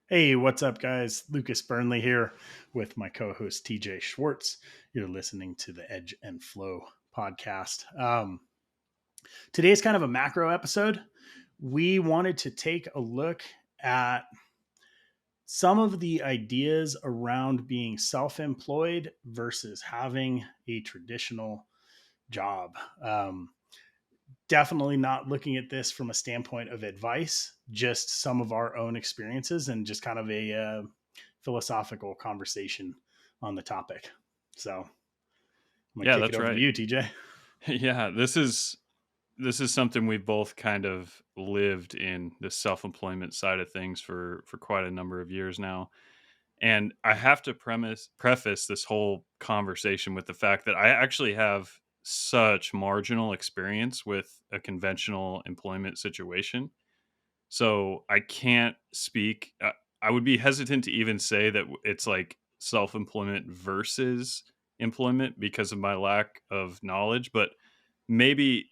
Hey, what's up, guys? Lucas Burnley here with my co host TJ Schwartz. You're listening to the Edge and Flow podcast. Today's kind of a macro episode. We wanted to take a look at some of the ideas around being self employed versus having a traditional job. Definitely not looking at this from a standpoint of advice, just some of our own experiences and just kind of a philosophical conversation on the topic. So I'm gonna Yeah, kick it that's over to right. you, TJ. Yeah, this is something we've both kind of lived in, the self-employment side of things for quite a number of years now. And I have to preface this whole conversation with the fact that I actually have such marginal experience with a conventional employment situation. So I can't speak. I would be hesitant to even say that it's like self-employment versus employment because of my lack of knowledge, but maybe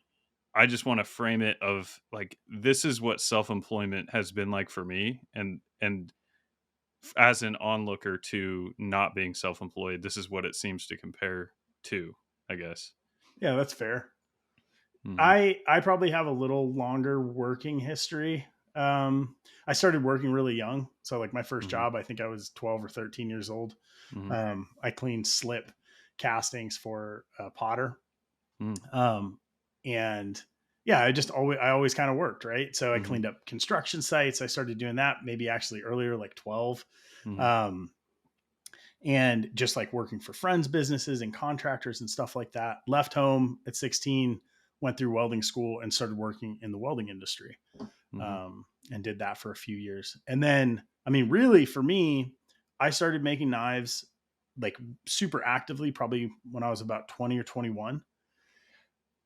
I just want to frame it of like this is what self-employment has been like for me, and as an onlooker to not being self-employed, this is what it seems to compare to, I guess. Yeah, that's fair. Mhm. I probably have a little longer working history. I started working really young, so like my first Mhm. job, I think I was 12 or 13 years old. Mhm. I cleaned slip castings for Potter. Mhm. Um, and yeah, I always kind of worked, right? So I Mhm. cleaned up construction sites. I started doing that maybe actually earlier, like 12. Mhm. Um, and just like working for friends' businesses and contractors and stuff like that. Left home at 16, went through welding school and started working in the welding industry, Mhm. and did that for a few years. And then, I mean, really for me, I started making knives like super actively, probably when I was about 20 or 21.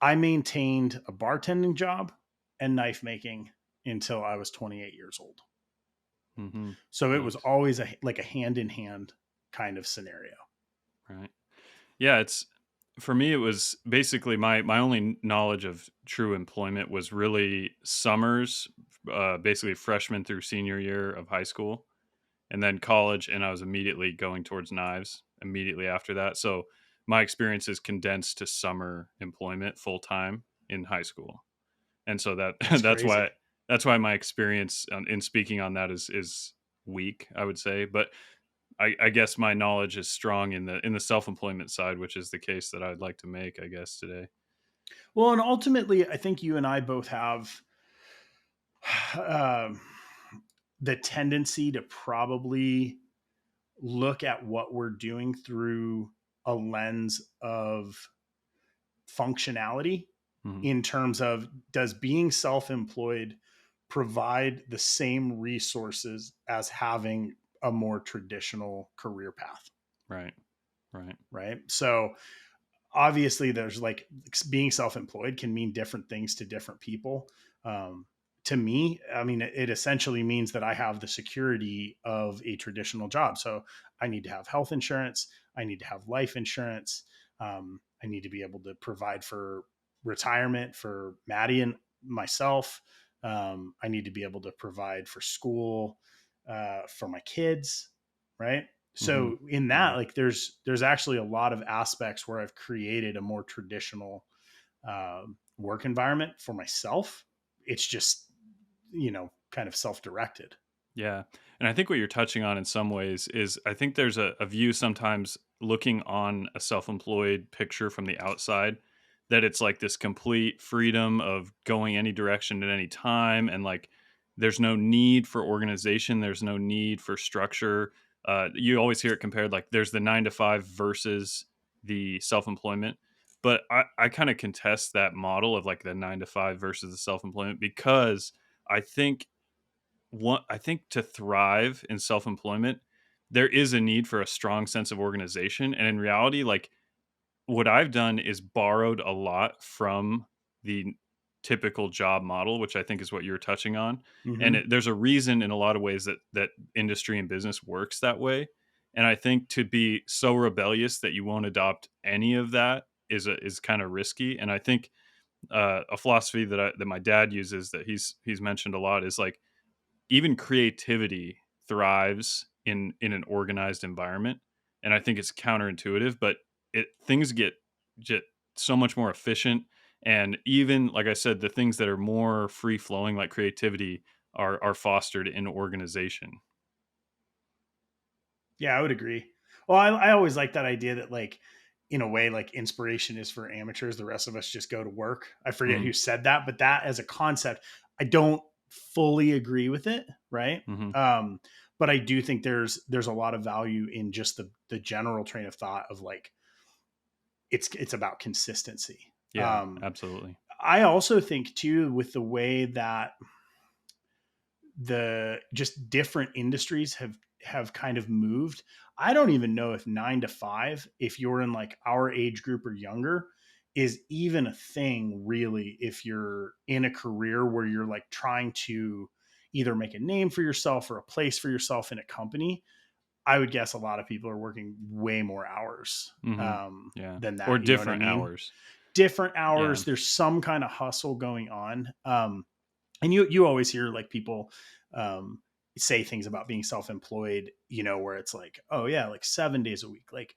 I maintained a bartending job and knife making until I was 28 years old. Mhm. So it was Nice. always like a hand in hand kind of scenario. Right. Yeah, it's for me it was basically my only knowledge of true employment was really summers, basically freshman through senior year of high school, and then college, and I was immediately going towards knives immediately after that. So my experience is condensed to summer employment full time in high school. And so that That's that's why crazy. my experience in speaking on that is weak, I would say. But I guess my knowledge is strong in the self employment side, which is the case that I'd like to make, I guess, today. Well, and ultimately, I think you and I both have um, the tendency to probably look at what we're doing through a lens of functionality Hmm. in terms of does being self employed provide the same resources as having a more traditional career path, Right. Right. right? So obviously there's like being self-employed can mean different things to different people. To me, I mean, it essentially means that I have the security of a traditional job. So I need to have health insurance. I need to have life insurance. I need to be able to provide for retirement for Maddie and myself. I need to be able to provide for school for my kids, right? Hmm. So in that, Right. like there's actually a lot of aspects where I've created a more traditional work environment for myself. It's just, kind of self-directed. Yeah. And I think what you're touching on in some ways is I think there's a view sometimes looking on a self employed picture from the outside that it's like this complete freedom of going any direction at any time. And like there's no need for organization, there's no need for structure. You always hear it compared like there's the 9 to 5 versus the self employment. But I kind of contest that model of like the 9 to 5 versus the self employment because I think I think to thrive in self-employment, there is a need for a strong sense of organization. And in reality, like what I've done is borrowed a lot from the typical job model, which I think is what you're touching on. And Mm-hmm. there's a reason in a lot of ways that industry and business works that way. And I think to be so rebellious that you won't adopt any of that is kind of risky. And I think a philosophy that my dad uses that he's mentioned a lot is like even creativity thrives in an organized environment, and I think it's counterintuitive, but things get just so much more efficient, and even like I said, the things that are more free flowing, like creativity, are fostered in organization. Yeah, I would agree. Well, I always like that idea that like in a way like inspiration is for amateurs. The rest of us just go to work. I forget Hmm. who said that, but that as a concept, I don't fully agree with it, right? Hmm. Um, but I do think there's a lot of value in just the general train of thought of like it's about consistency. Yeah, absolutely. I also think too with the way that the just different industries have kind of moved. I don't even know if 9 to 5, if you're in like our age group or younger, is even a thing really if you're in a career where you're like trying to either make a name for yourself or a place for yourself in a company. I would guess a lot of people are working way more hours Hmm. Yeah, than or that. You know what I different mean? hours. Different Yeah. hours. There's some kind of hustle going on. And you always hear like people um say things about being self-employed, where it's like, oh yeah, like 7 days a week, like,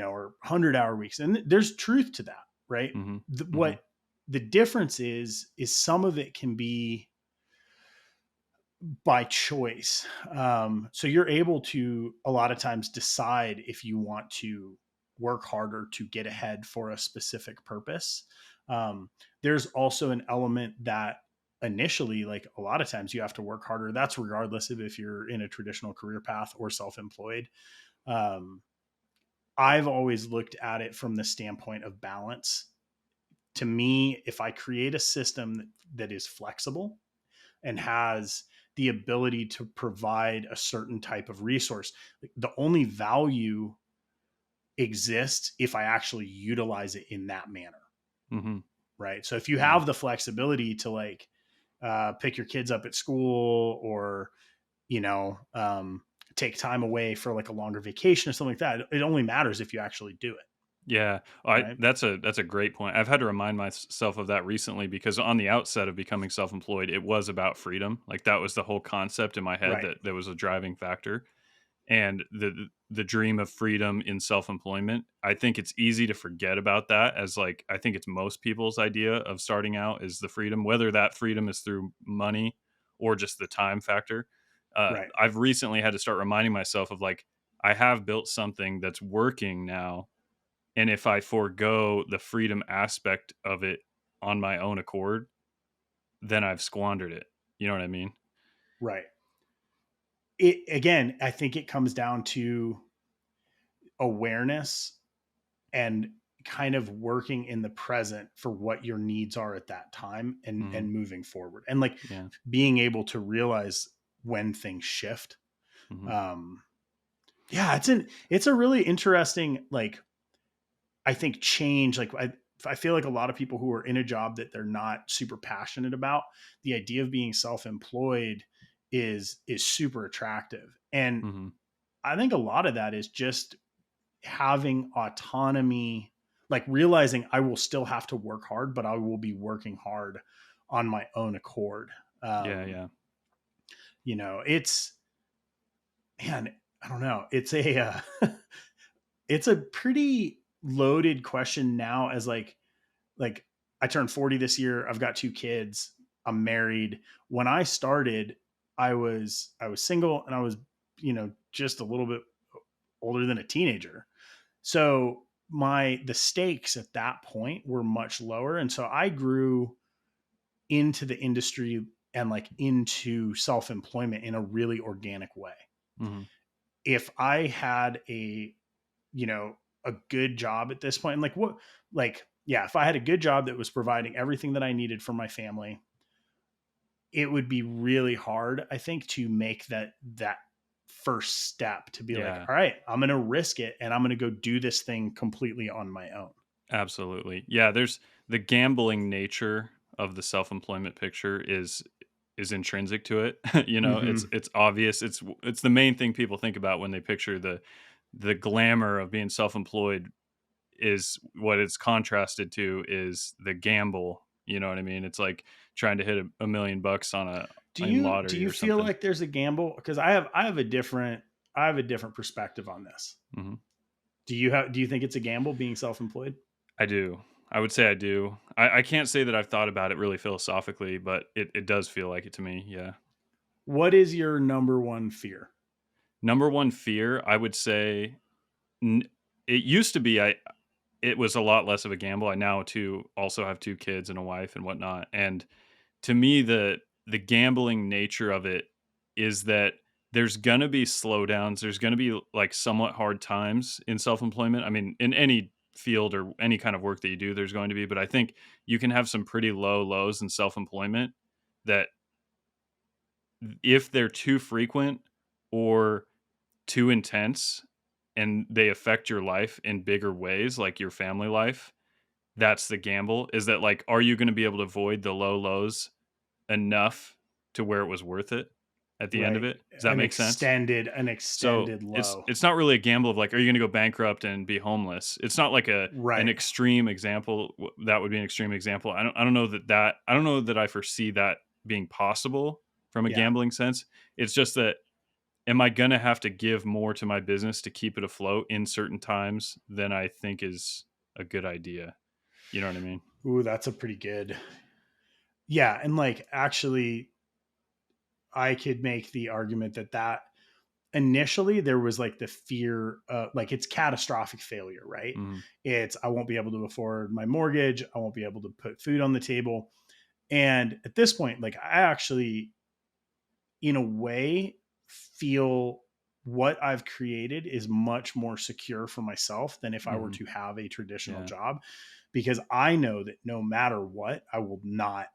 or 100-hour weeks, and there's truth to that, right? Hmm. Hmm. What the difference is some of it can be by choice. So you're able to a lot of times decide if you want to work harder to get ahead for a specific purpose. There's also an element that initially, like a lot of times, you have to work harder. That's regardless of if you're in a traditional career path or self-employed. Um, I've always looked at it from the standpoint of balance. To me, if I create a system that is flexible and has the ability to provide a certain type of resource, the only value exists if I actually utilize it in that manner. Hmm. Right. So if you Yeah. have the flexibility to like pick your kids up at school or, you know, um, take time away for like a longer vacation or something like that, it only matters if you actually do it. Yeah, I Right. that's a great point. I've had to remind myself of that recently because on the outset of becoming self-employed, it was about freedom. Like that was the whole concept in my head Right. that was a driving factor. And the dream of freedom in self-employment, I think it's easy to forget about that as like I think it's most people's idea of starting out is the freedom, whether that freedom is through money or just the time factor. Right. I've recently had to start reminding myself of like I have built something that's working now, and if I forego the freedom aspect of it on my own accord, then I've squandered it. You know what I mean? Right. It again, I think it comes down to awareness and kind of working in the present for what your needs are at that time Hmm. and moving forward and like Yeah. being able to realize when things shift. Hmm. um yeah, it's a really interesting, like, I think change, like I feel like a lot of people who are in a job that they're not super passionate about, the idea of being self-employed is super attractive. And Hmm. I think a lot of that is just having autonomy, like realizing I will still have to work hard, but I will be working hard on my own accord. Yeah. Um, Yeah. it's, man, I don't know. It's a, it's a pretty loaded question now as like I turned 40 this year. I've got 2 kids. I'm married. When I started, I was single and I was, just a little bit older than a teenager. So the stakes at that point were much lower. And so I grew into the industry and like into self-employment in a really organic way. Hmm. If I had you know, a good job at this point, and yeah, if I had a good job that was providing everything that I needed for my family, it would be really hard, I think, to make that first step to be like, Yeah. all right, I'm going to risk it and I'm going to go do this thing completely on my own. Absolutely. Yeah, there's the gambling nature of the self-employment picture is intrinsic to it. You know, Hmm. it's obvious. It's the main thing people think about when they picture the glamour of being self-employed is what it's contrasted to is the gamble You know what I mean? It's like trying to hit a million bucks on a in Do lottery you or feel something. like there's a gamble? Because I have a different perspective on this. Hmm. Do you think it's a gamble being self-employed? I do. I would say I do. I can't say that I've thought about it really philosophically, but it does feel like it to me. Yeah. What is your number one fear? Number one fear, I would say, n- it used to be it was a lot less of a gamble. I now too also have two kids and a wife and whatnot. And to me, the gambling nature of it is that there's gonna be slowdowns. There's gonna be like somewhat hard times in self employment. I mean, in any field or any kind of work that you do, there's going to be. But I think you can have some pretty low lows in self employment that if they're too frequent or too intense and they affect your life in bigger ways, like your family life, that's the gamble. Is that like, are you going to be able to avoid the low lows enough to where it was worth it at the end of Right. it? Does that make sense? An So extended it's low. it's not really a gamble of like, are you going to go bankrupt and be homeless? It's not like an Right. extreme example. That would be an extreme example. I don't know that I don't know that I foresee that being possible from a Yeah. gambling sense. It's just that, am I going to have to give more to my business to keep it afloat in certain times than I think is a good idea? You know what I mean? Ooh, that's a pretty good. Yeah, and like actually I could make the argument that initially there was like the fear like it's catastrophic failure, right? Mhm. It's I won't be able to afford my mortgage, I won't be able to put food on the table. And at this point, like I actually in a way feel what I've created is much more secure for myself than if I were Mhm. to have a traditional Yeah. job because I know that no matter what, I will not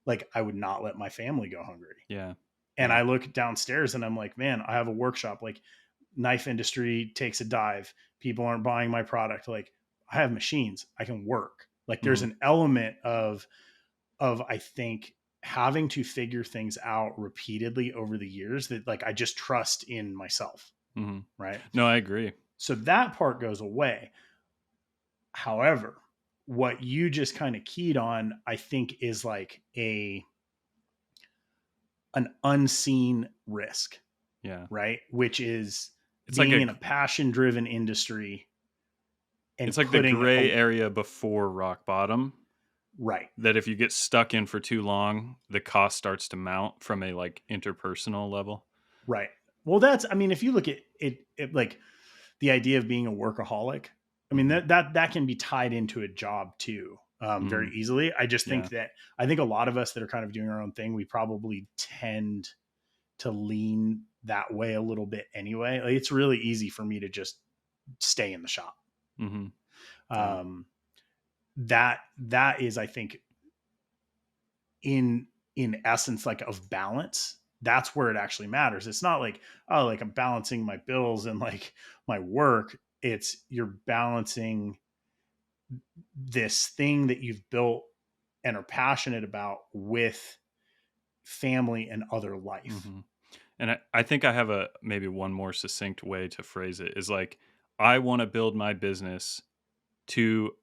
like I would not let my family go hungry. Yeah. And Yeah. I look downstairs and I'm like, man, I have a workshop. Like knife industry takes a dive. People aren't buying my product. Like I have machines. I can work. Like there's Mhm. an element of I think having to figure things out repeatedly over the years that like I just trust in myself, Mhm. right? No, I agree. So that part goes away. However, what you just kind of keyed on, I think is like a an unseen risk, Yeah. right? Which is It's like being a in a passion driven industry it's and like the putting a gray area before rock bottom right, that if you get stuck in for too long, the cost starts to mount from a like interpersonal level. right. Well, that's I mean, if you look at it like the idea of being a workaholic, I mean Mhm. that can be tied into a job too, very Mhm. easily. I just Yeah. think that I think a lot of us that are kind of doing our own thing, we probably tend to lean that way a little bit anyway. Like it's really easy for me to just stay in the shop. Mhm. Yeah. Um, that is, I think, in essence, like of balance. That's where it actually matters. It's not like oh, like I'm balancing my bills and like my work. It's you're balancing this thing that you've built and are passionate about with family and other life. Mhm. And I think I have a maybe one more succinct way to phrase it is like, I want to build my business to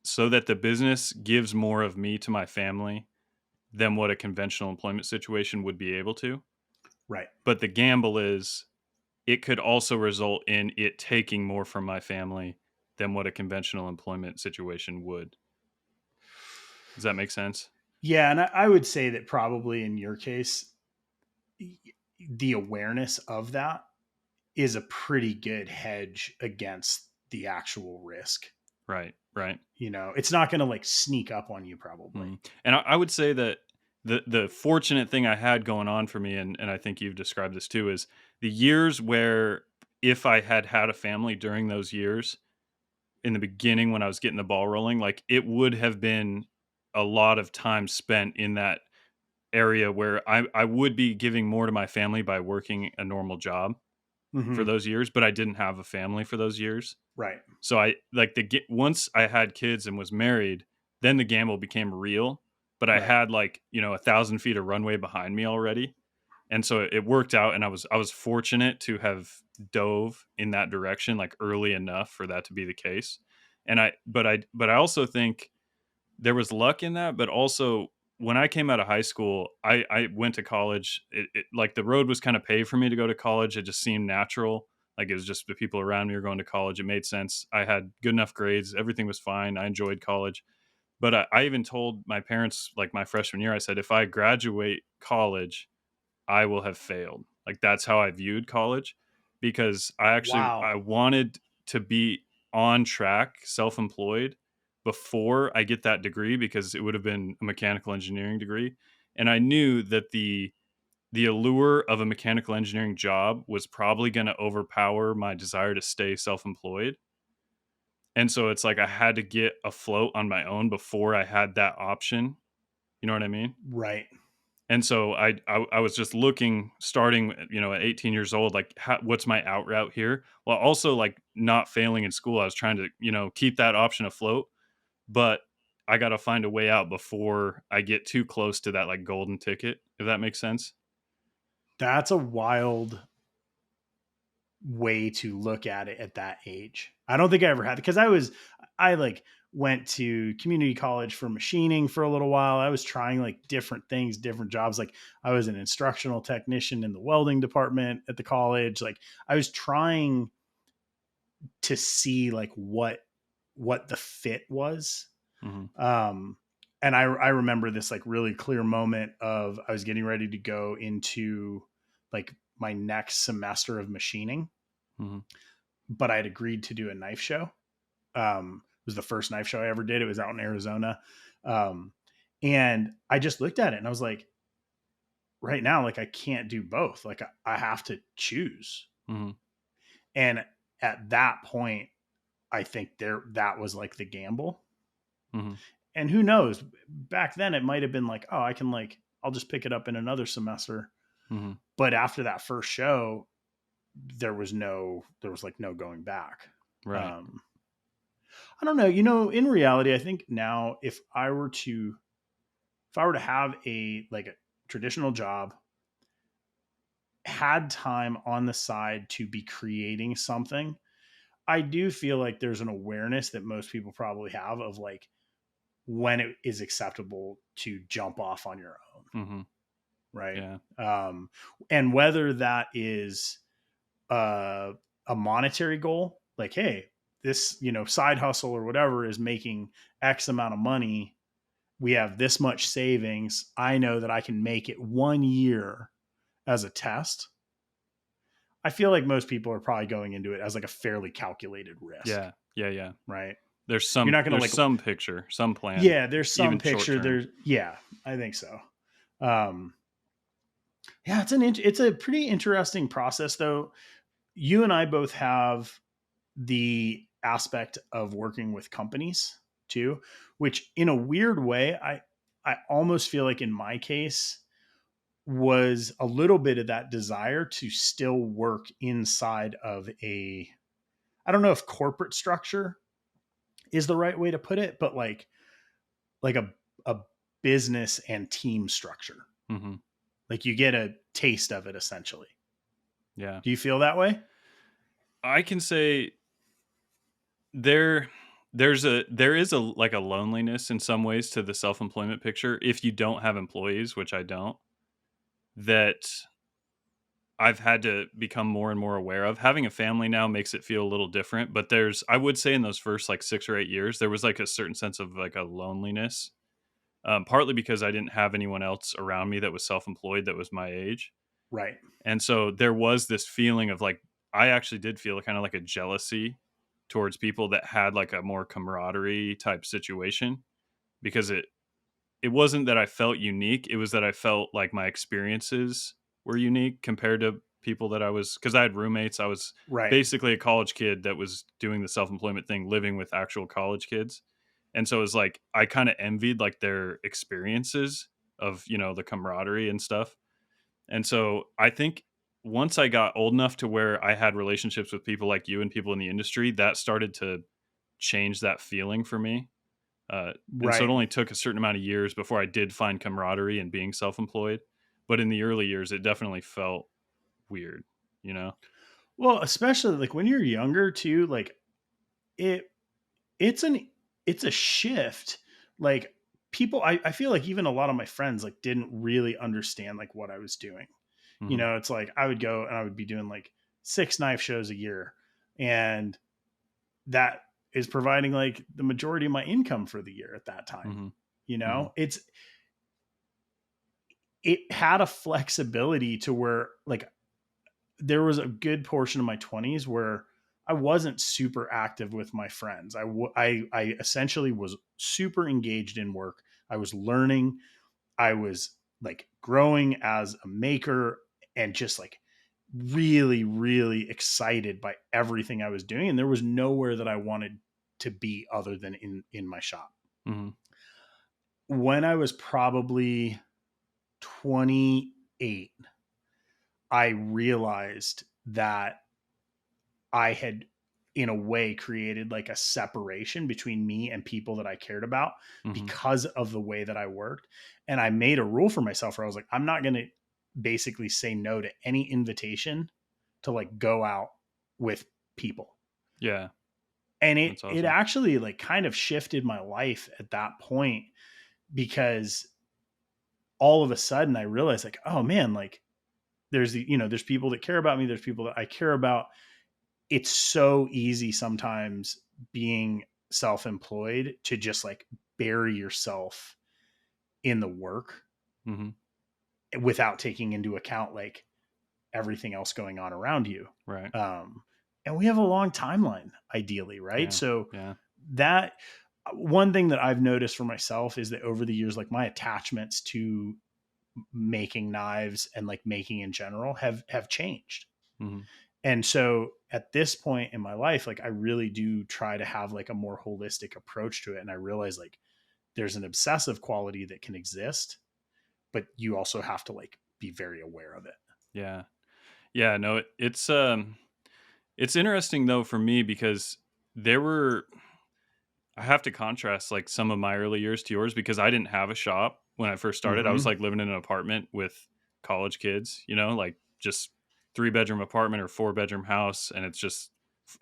so that the business gives more of me to my family than what a conventional employment situation would be able to. Right. But the gamble is it could also result in it taking more from my family than what a conventional employment situation would. Does that make sense? Yeah. And I would say that probably in your case, the awareness of that is a pretty good hedge against the actual risk. Right, right. You know, it's not going to like sneak up on you probably. And I would say that the fortunate thing I had going on for me, and I think you've described this too, is the years where if I had had a family during those years in the beginning when I was getting the ball rolling, like it would have been a lot of time spent in that area where I would be giving more to my family by working a normal job for Hmm. those years, but I didn't have a family for those years. Right. So I like once I had kids and was married, then the gamble became real. But I Right. had like 1,000 feet of runway behind me already, and so it worked out. And I was fortunate to have dove in that direction like early enough for that to be the case. And I but I also think there was luck in that, but also when I came out of high school, I went to college. Like the road was kind of paved for me to go to college. It just seemed natural. Like it was just the people around me were going to college. It made sense. I had good enough grades. Everything was fine. I enjoyed college. But I even told my parents, like my freshman year, I said, if I graduate college, I will have failed. Like that's how I viewed college because I Wow. wanted to be on track, self-employed before I get that degree because it would have been a mechanical engineering degree. And I knew that the allure of a mechanical engineering job was probably going to overpower my desire to stay self-employed. And so it's like I had to get afloat on my own before I had that option. You know what I mean? Right. And so I was just looking, starting, at 18 years old, like what's my out route here? While also like not failing in school. I was trying to, keep that option afloat, but I got to find a way out before I get too close to that like golden ticket, if that makes sense. That's a wild way to look at it at that age. I don't think I ever had, because I like went to community college for machining for a little while. I was trying like different things, different jobs. Like I was an instructional technician in the welding department at the college. Like I was trying to see like what the fit was. Hmm. Um and I remember this like really clear moment of I was getting ready to go into like my next semester of machining, Hmm. but I had agreed to do a knife show. It was the first knife show I ever did. It was out in Arizona. Um, and I just looked at it and I was like, right now, like I can't do both. Like I have to choose. Hmm. And at that point, I think that was like the gamble. Hmm. And who knows? Back then it might have been like, oh, I can like I'll just pick it up in another semester. Hmm. But after that first show, there was like no going back. Right. Um, I don't know. In reality, I think now if I were to have a traditional job, had time on the side to be creating something, I do feel like there's an awareness that most people probably have of like when it is acceptable to jump off on your own, Hmm. right? Yeah. Um, and whether that is uh, a monetary goal, like, hey, this side hustle or whatever is making X amount of money. We have this much savings. I know that I can make it 1 year as a test. I feel like most people are probably going into it as like a fairly calculated risk, Yeah. Yeah. Yeah. right? There's You're some not going to there's like, some picture, some plan, yeah, there's some even short picture. term. Yeah, I think so. Um, yeah, it's a pretty interesting process though. You and I both have the aspect of working with companies too, which in a weird way, I almost feel like in my case was a little bit of that desire to still work inside of I don't know if corporate structure is the right way to put it, but like a business and team structure. Hmm. Like you get a taste of it essentially. Yeah. Do you feel that way? I can say there there is a like a loneliness in some ways to the self-employment picture if you don't have employees, which I don't, that I've had to become more and more aware of. Having a family now makes it feel a little different, but I would say in those first like 6 or 8 years, there was like a certain sense of like a loneliness, partly because I didn't have anyone else around me that was self-employed that was my age. Right. And so there was this feeling of like I actually did feel kind of like a jealousy towards people that had like a more camaraderie type situation because it wasn't that I felt unique, it was that I felt like my experiences were unique compared to people that I was, cuz I had roommates. I was Right. basically a college kid that was doing the self-employment thing living with actual college kids. And so it was like I kind of envied like their experiences of, the camaraderie and stuff. And so I think once I got old enough to where I had relationships with people like you and people in the industry, that started to change that feeling for me. And so it Right. only took a certain amount of years before I did find camaraderie in being self employed. But in the early years, it definitely felt weird, you know? Well, especially like when you're younger too, like it it's an it's a shift, like people, I feel like even a lot of my friends like didn't really understand like what I was doing. Mhm. It's like I would go and I would be doing like 6 knife shows a year. And that is providing like the majority of my income for the year at that time. Mhm. You Mhm. know, it had a flexibility to where like there was a good portion of my 20s where I wasn't super active with my friends. I essentially was super engaged in work. I was learning. I was like growing as a maker and just like really, really excited by everything I was doing. And there was nowhere that I wanted to be other than in my shop. Mhm. When I was probably 28, I realized that I had, in a way, created like a separation between me and people that I cared about Mhm. because of the way that I worked. And I made a rule for myself where I was like, I'm not going to basically say no to any invitation to like go out with people. Yeah. And it That's it awesome. actually like kind of shifted my life at that point, because all of a sudden I realized like, oh man, like there's people that care about me, there's people that I care about. It's so easy sometimes being self-employed to just like bury yourself in the work Mhm. without taking into account like everything else going on around you. Right. Um, and we have a long timeline, ideally, right? Yeah. So Yeah. that one thing that I've noticed for myself is that over the years, like my attachments to making knives and like making in general have changed. Mhm. And so at this point in my life, like I really do try to have like a more holistic approach to it. And I realize like there's an obsessive quality that can exist, but you also have to like be very aware of it. Yeah. Yeah, no, it's interesting though for me because there were I have to contrast like some of my early years to yours because I didn't have a shop when I first started. I was Mm-hmm. like living in an apartment with college kids, like just 3 bedroom apartment or 4 bedroom house. And it's just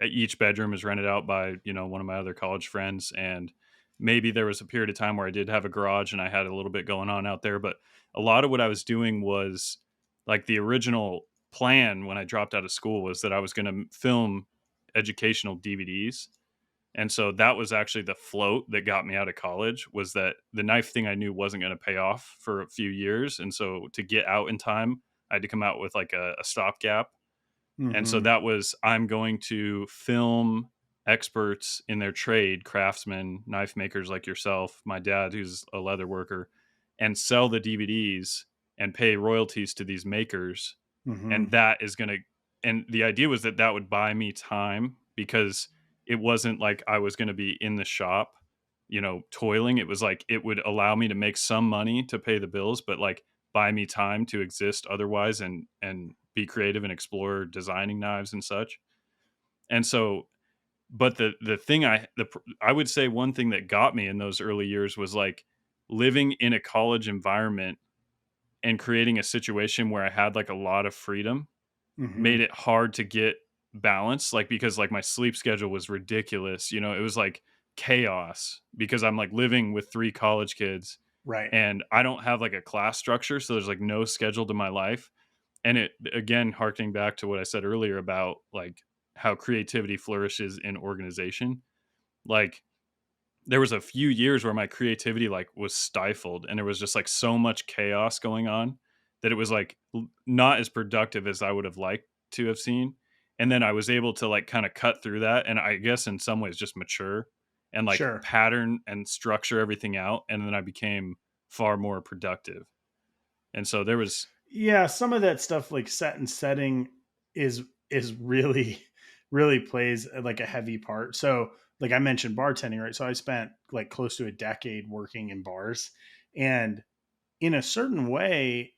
each bedroom is rented out by, one of my other college friends. And maybe there was a period of time where I did have a garage and I had a little bit going on out there. But a lot of what I was doing was like the original plan when I dropped out of school was that I was going to film educational DVDs, and so that was actually the float that got me out of college, was that the knife thing I knew wasn't going to pay off for a few years. And so to get out in time, I had to come out with like a stopgap. And so Mm-hmm. that was, I'm going to film experts in their trade, craftsmen, knife makers like yourself, my dad, who's a leather worker, and sell the DVDs and pay royalties to these makers. Mm-hmm. And that is going to, and the idea was that that would buy me time because it wasn't like I was going to be in the shop, toiling. It was like it would allow me to make some money to pay the bills, but like buy me time to exist otherwise and be creative and explore designing knives and such. And so, but I would say one thing that got me in those early years was like living in a college environment and creating a situation where I had like a lot of freedom Mm-hmm. made it hard to get balance, like, because, like, my sleep schedule was ridiculous, it was, like, chaos because I'm, like, living with 3 college kids, Right. and I don't have, like, a class structure, so there's, like, no schedule to my life, and it again, harkening back to what I said earlier about, like, how creativity flourishes in organization, like, there was a few years where my creativity like was stifled and there was just like so much chaos going on that it was like not as productive as I would have liked to have seen. And then I was able to like kind of cut through that and I guess in some ways just mature and like Sure. pattern and structure everything out, and then I became far more productive. And so there was Yeah, some of that stuff like set and setting is really really plays like a heavy part. So like I mentioned bartending, right? So I spent like close to a decade working in bars, and in a certain way,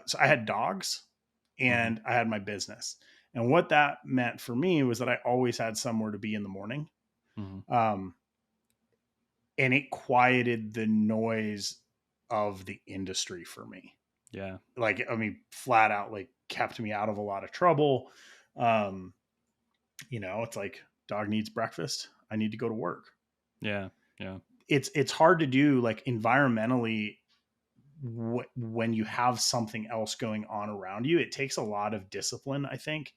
so I had dogs mhm, and I had my business. And what that meant for me was that I always had somewhere to be in the morning. mhm, Um, and it quieted the noise of the industry for me. yeah, Like, I mean, flat out, like, kept me out of a lot of trouble. Um, it's like dog needs breakfast. I need to go to work. yeah, yeah, it's hard to do like environmentally when you have something else going on around you. It takes a lot of discipline, I think,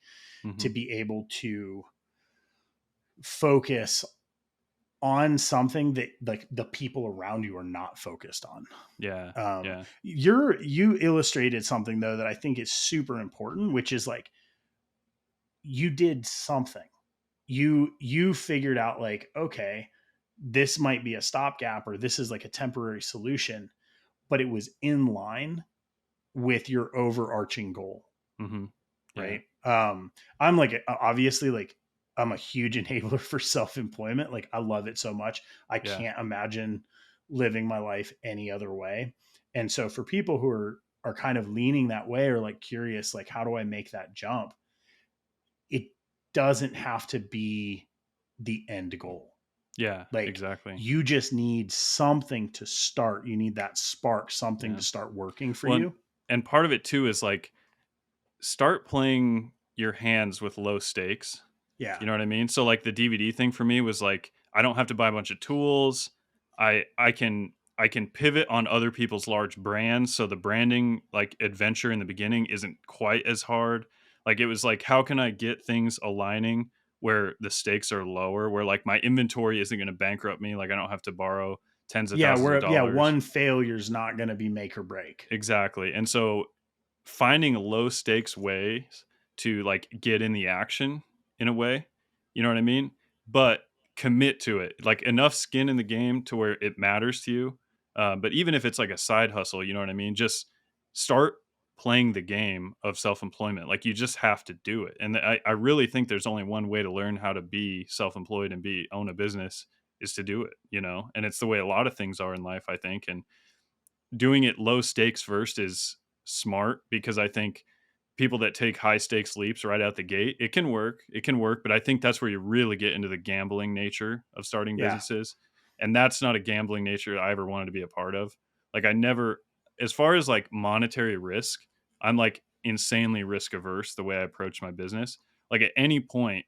to Mhm. be able to focus on something that like the people around you are not focused on. Yeah. Yeah. You illustrated something though that I think is super important, which is like you did something. You figured out like, okay, this might be a stopgap or this is like a temporary solution, but it was in line with your overarching goal, Mhm. Yeah. right? I'm like obviously like I'm a huge enabler for self-employment. Like I love it so much. I Yeah. can't imagine living my life any other way. And so for people who are kind of leaning that way or like curious, like how do I make that jump? It doesn't have to be the end goal. Yeah. Like Exactly. you just need something to start. You need that spark, something Yeah. to start working for Well, you. and part of it too is like start playing your hands with low stakes. Yeah. You know what I mean? So like the DVD thing for me was like I don't have to buy a bunch of tools. I can pivot on other people's large brands, so the branding like adventure in the beginning isn't quite as hard. Like it was like how can I get things aligning where the stakes are lower, where like my inventory isn't going to bankrupt me, like I don't have to borrow tens of Yeah, thousands of where dollars. one failure is not going to be make or break. Exactly. And so finding low stakes ways to like get in the action in a way, you know what I mean? But commit to it, like enough skin in the game to where it matters to you. But even if it's like a side hustle, you know what I mean? Just start playing the game of self employment. Like you just have to do it. And I really think there's only one way to learn how to be self employed and be own a business is to do it, you know? And it's the way a lot of things are in life, I think. And doing it low stakes first is smart because I think people that take high stakes leaps right out the gate, it can work. It can work, but I think that's where you really get into the gambling nature of starting Yeah. businesses. And that's not a gambling nature I ever wanted to be a part of. Like I never as far as like monetary risk, I'm like insanely risk averse the way I approach my business. Like at any point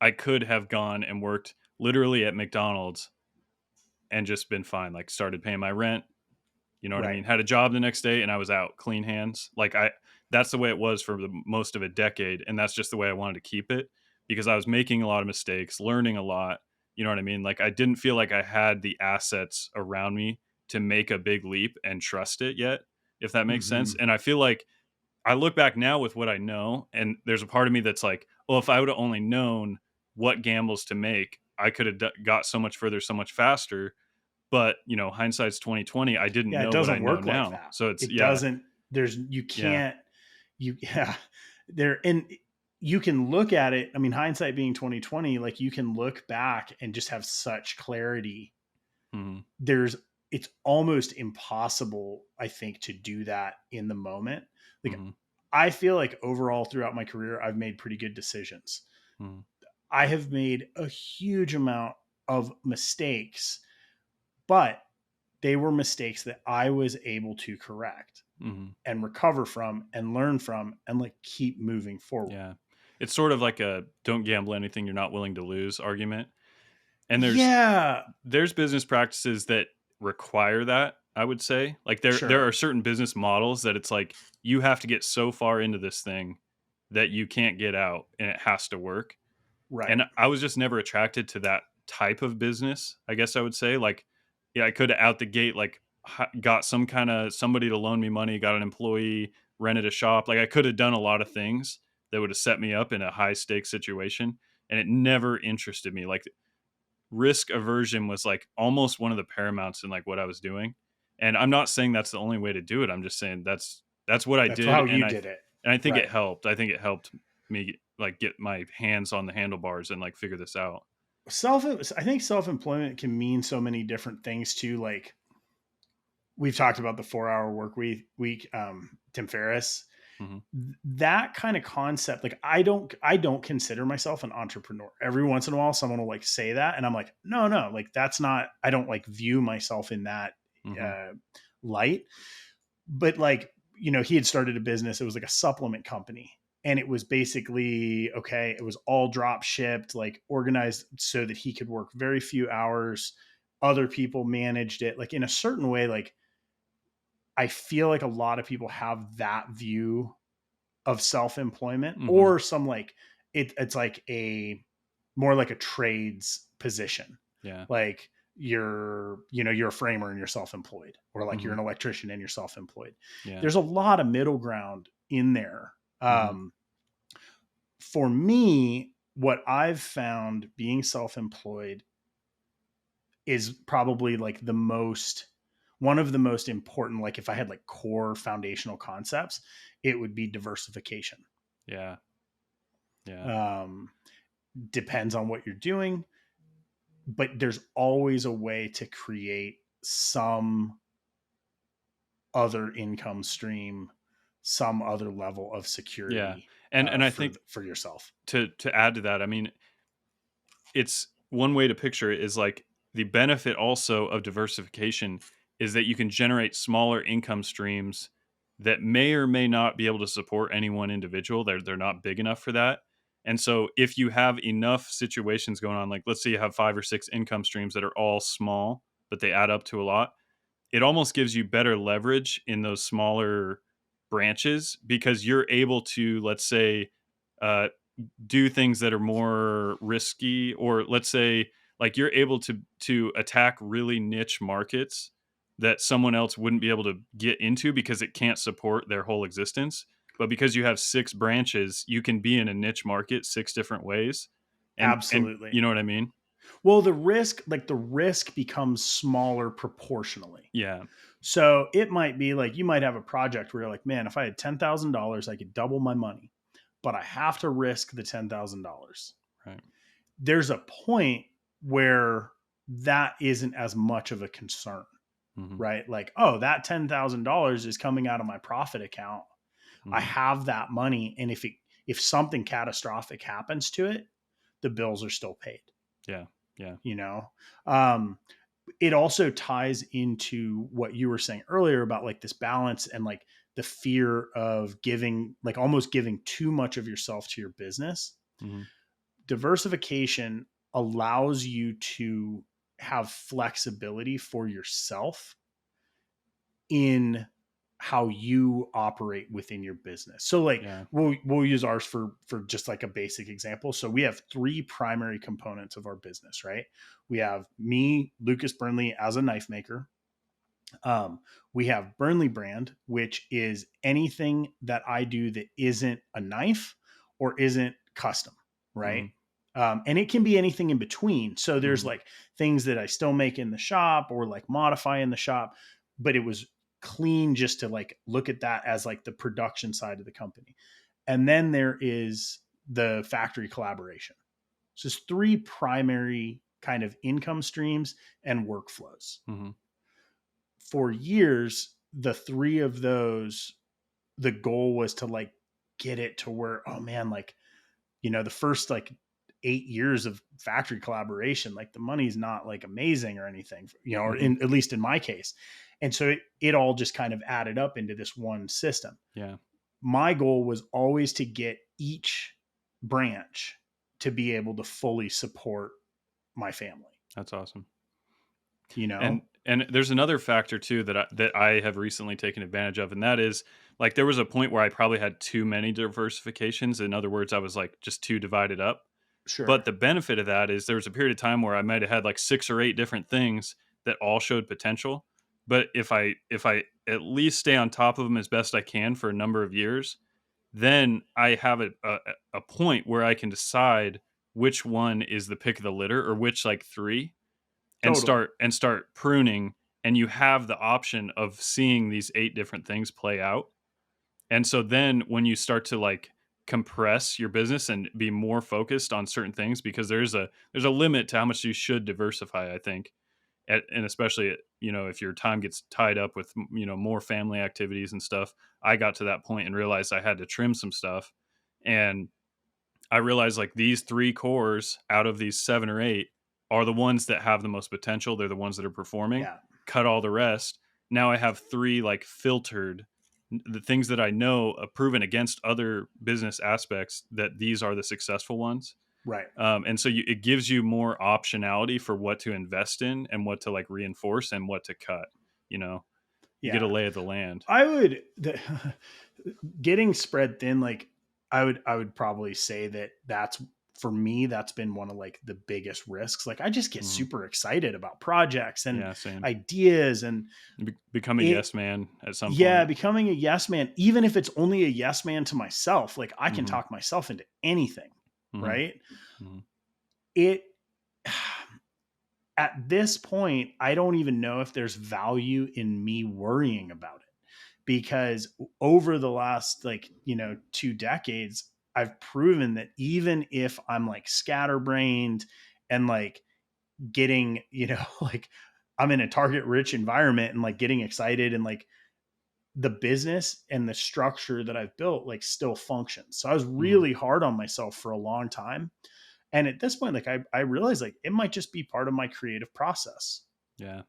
I could have gone and worked literally at McDonald's and just been fine, like started paying my rent, you know what I Right. mean? Had a job the next day and I was out, clean hands. Like that's the way it was for the most of a decade, and that's just the way I wanted to keep it because I was making a lot of mistakes, learning a lot. You know what I mean? Like I didn't feel like I had the assets around me to make a big leap and trust it yet, if that makes sense. Hmm. And I feel like I look back now with what I know, and there's a part of me that's like, well, if I would have only known what gambles to make, I could have got so much further, so much faster. But, you know, hindsight's 2020. I didn't Yeah, it know what I doesn't know work like now. that. So it's It yeah, doesn't. There's you yeah, can't. You yeah. There and you can look at it. I mean, hindsight being 2020, like you can look back and just have such clarity. mhm, There's it's almost impossible, I think, to do that in the moment. Like mhm, I feel like overall throughout my career, I've made pretty good decisions. mhm, I have made a huge amount of mistakes, but they were mistakes that I was able to correct mhm, and recover from and learn from and like keep moving forward. yeah. It's sort of like a don't gamble anything you're not willing to lose argument. And Yeah, there's business practices that require that, I would say. Like there sure. are certain business models that it's like you have to get so far into this thing that you can't get out and it has to work. Right. And I was just never attracted to that type of business, I guess I would say. Like, yeah, I could have out the gate, like, got some kind of somebody to loan me money, got an employee, rented a shop. Like, I could have done a lot of things that would have set me up in a high stakes situation. And it never interested me. Like, risk aversion was like almost one of the paramounts in like what I was doing. And I'm not saying that's the only way to do it. I'm just saying that's what I That's did. how you did it. And I think it Right. helped. I think it helped me like get my hands on the handlebars and like figure this out. Self I think self-employment can mean so many different things too. Like we've talked about the 4-hour work week, Tim Ferriss. Mhm. That kind of concept, like I don't consider myself an entrepreneur. Every once in a while someone will like say that and I'm like, no, like that's not, I don't like view myself in that Mhm. uh light. But like, he had started a business. It was like a supplement company. And it was basically okay. It was all drop shipped, like organized so that he could work very few hours, other people managed it. Like in a certain way, like I feel like a lot of people have that view of self-employment, Mhm. or some like it's like a more like a trades position. Yeah. Like you're a framer and you're self-employed, or like you're Mhm. an electrician and you're self-employed. Yeah. There's a lot of middle ground in there. Mhm. For me, what I've found being self-employed is probably like one of the most important, like if I had like core foundational concepts, it would be diversification. Yeah. Yeah. um, Depends on what you're doing, but there's always a way to create some other income stream, some other level of Yeah. security And I think for yourself. to add to that, I mean, it's one way to picture it is like the benefit also of diversification is that you can generate smaller income streams that may or may not be able to support any one individual. They're not big enough for that. And so if you have enough situations going on, like let's say you have 5 or 6 income streams that are all small, but they add up to a lot, it almost gives you better leverage in those smaller branches because you're able to, let's say, uh, do things that are more risky, or let's say like you're able to attack really niche markets that someone else wouldn't be able to get into because it can't support their whole existence. But because you have 6 branches, you can be in a niche market 6 different ways. And Absolutely. you know what I mean? Well, the risk becomes smaller proportionally. Yeah. So it might be like you might have a project where you're like, man, if I had $10,000, I could double my money, but I have to risk the $10,000. Right. There's a point where that isn't as much of a concern, Hmm. right? Like, oh, that $10,000 is coming out of my profit account. I Hmm. have that money, and if something catastrophic happens to it, the bills are still paid. Yeah. Yeah. You know, um, it also ties into what you were saying earlier about like this balance and like the fear of giving, like almost giving too much of yourself to your business. Hmm. Diversification allows you to have flexibility for yourself in how you operate within your business. So like Yeah. we'll use ours for just like a basic example. So we have three primary components of our business, right? We have me, Lucas Burnley, as a knife maker. We have Burnley brand, which is anything that I do that isn't a knife or isn't custom, right? Hmm. And it can be anything in between. So there's Hmm. like things that I still make in the shop or like modify in the shop, but it was clean just to like look at that as like the production side of the company. And then there is the factory collaboration. So it's three primary kind of income streams and workflows. Hmm. For years, the three of those, the goal was to like get it to where, oh man, like, the first like 8 years of factory collaboration, like the money's not like amazing or anything, or Hmm. at least in my case. And so it all just kind of added up into this one system. Yeah. My goal was always to get each branch to be able to fully support my family, That's awesome. you And know? and there's another factor too that I have recently taken advantage of, and that is like there was a point where I probably had too many diversifications. In other words, I was like just too divided up. But Sure. the benefit of that is there was a period of time where I might have had like 6 or 8 different things that all showed potential. But if I at least stay on top of them as best I can for a number of years, then I have a point where I can decide which one is the pick of the litter or which like three, and Totally. start pruning, and you have the option of seeing these 8 different things play out. And so then when you start to like compress your business and be more focused on certain things, because there's a limit to how much you should diversify, I think. And especially, if your time gets tied up with, more family activities and stuff. I got to that point and realized I had to trim some stuff. And I realized like these 3 cores out of these 7 or 8 are the ones that have the most potential. They're the ones that are performing. Yeah. Cut all the rest. Now I have 3 like filtered, the things that I know proven against other business aspects, that these are the successful ones. Right. And so it gives you more optionality for what to invest in and what to like reinforce and what to cut. You know, you get a Yeah. lay of the land. I would getting spread thin, like I would probably say that that's for me, that's been one of like the biggest risks. Like I just get Hmm. super excited about projects and Yeah, same. ideas and Become a it yes man at some yeah, point. becoming a yes man, even if it's only a yes man to myself, like I can Hmm. talk myself into anything, Hmm. right? Hmm. It at this point, I don't even know if there's value in me worrying about it because over the last like 2 decades I've proven that even if I'm like scatterbrained and like getting like I'm in a target rich environment and like getting excited and like the business and the structure that I've built like still functions. So I was Hmm. really hard on myself for a long time, and at this point like I realized like it might just be part of my creative process, Yeah.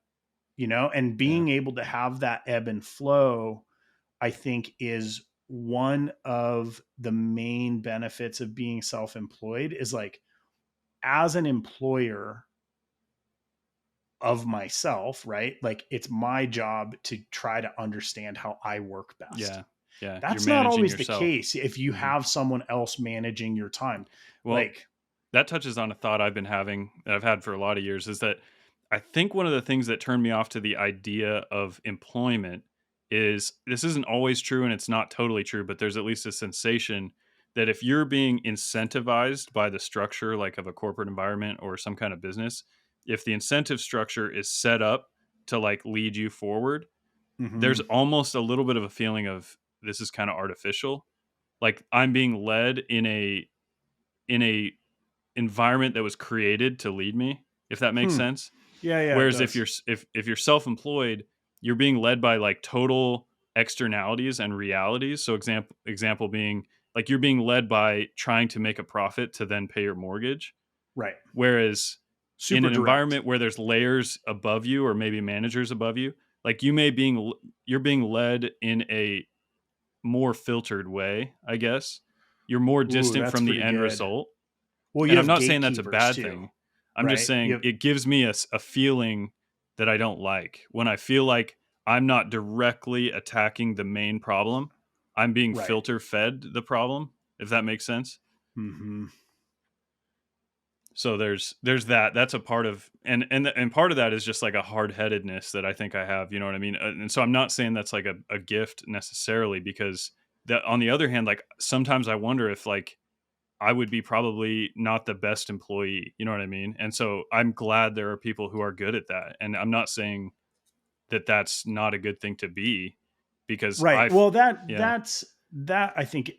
and Yeah. being able to have that ebb and flow I think is one of the main benefits of being self-employed is like as an employer of myself, right? Like it's my job to try to understand how I work best. Yeah. Yeah. You're That's not managing always the yourself. case if you Hmm. have someone else managing your time. Well, Like, that touches on a thought I've been having that I've had for a lot of years is that I think one of the things that turned me off to the idea of employment is this isn't always true and it's not totally true, but there's at least a sensation that if you're being incentivized by the structure like of a corporate environment or some kind of business, if the incentive structure is set up to like lead you forward, there's mhm, almost a little bit of a feeling of this is kind of artificial. Like I'm being led in a environment that was created to lead me, if that makes hmm, sense. yeah, yeah, it Whereas if does. you're self-employed, you're being led by like total externalities and realities. So example being like you're being led by trying to make a profit to then pay your mortgage. Right. Whereas in Super an direct. environment where there's layers above you or maybe managers above you, like you're being led in a more filtered way, I guess. You're more Ooh, distant that's from the pretty end good. result, Well, you and I'm have not saying that's a gatekeepers bad too, thing. I'm just right? You saying have it gives me a feeling that I don't like. When I feel like I'm not directly attacking the main problem, I'm being right. filter fed the problem, if that makes sense. Mhm. So there's that. That's a part of and part of that is just like a hard-headedness that I think I have, you know what I mean? And so I'm not saying that's like a gift necessarily because that on the other hand, like sometimes I wonder if like I would be probably not the best employee, you know what I mean? And so I'm glad there are people who are good at that. And I'm not saying that that's not a good thing to be because Right. I've Well, that yeah. that's that I think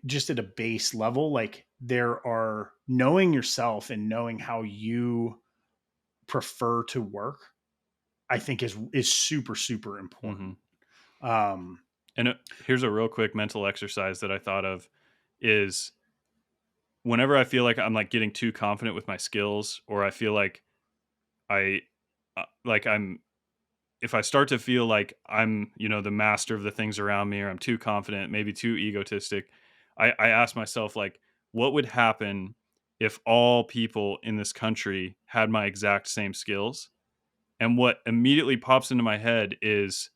just at a base level, like there are knowing yourself and knowing how you prefer to work, I think is super, super Mhm. important. Um, And here's a real quick mental exercise that I thought of is whenever I feel like I'm like getting too confident with my skills or I feel like I like I'm if I start to feel like I'm, the master of the things around me or I'm too confident, maybe too egotistic, I ask myself like what would happen if all people in this country had my exact same skills? And what immediately pops into my head is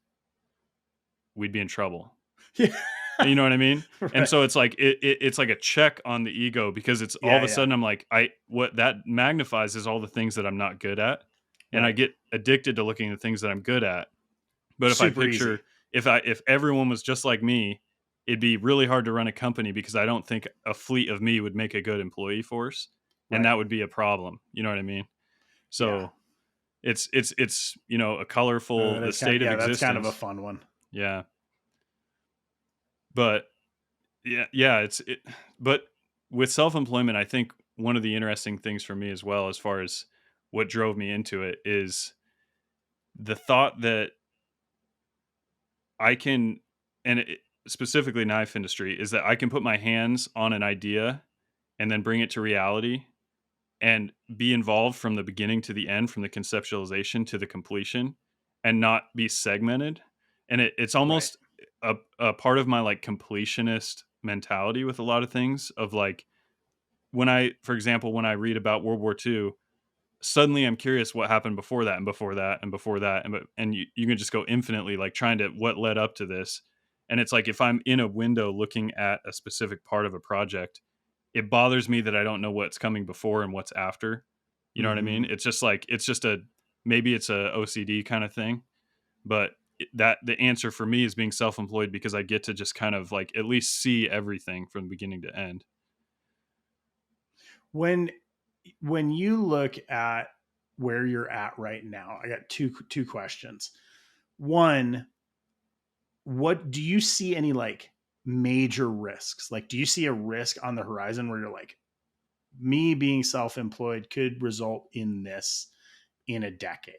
we'd be in trouble. yeah. You know what I mean? And Right. so it's like it's like a check on the ego because it's all of Yeah, a yeah. sudden I'm like I what that magnifies is all the things that I'm not good at, and I Right. get addicted to looking at the things that I'm good at. But if I Super easy. picture if everyone was just like me, it'd be really hard to run a company because I don't think a fleet of me would make a good employee force, and Right. that would be a problem. You know what I mean? Yeah. So it's a colorful the state of That's kind of a existence. fun one. Yeah, but yeah, but with self-employment, I think one of the interesting things for me as well, as far as what drove me into it, is the thought that I can, and specifically knife industry, is that I can put my hands on an idea and then bring it to reality and be involved from the beginning to the end, from the conceptualization to the completion, and not be segmented. And it's Right. almost a part of my like completionist mentality with a lot of things of like for example, when I read about World War II, suddenly I'm curious what happened before that and before that and before that, and you can just go infinitely, like, trying to what led up to this, and it's like if I'm in a window looking at a specific part of a project, it bothers me that I don't know what's coming before and what's after. You know what I mean? Hmm. It's just like it's just a maybe it's a OCD kind of thing, but that the answer for me is being self-employed because I get to just kind of like at least see everything from beginning to end. When when you look at where you're at right now, I got two questions. One, what do you see any like major risks? Like, do you see a risk on the horizon where you're like, me being self-employed could result in this in a decade?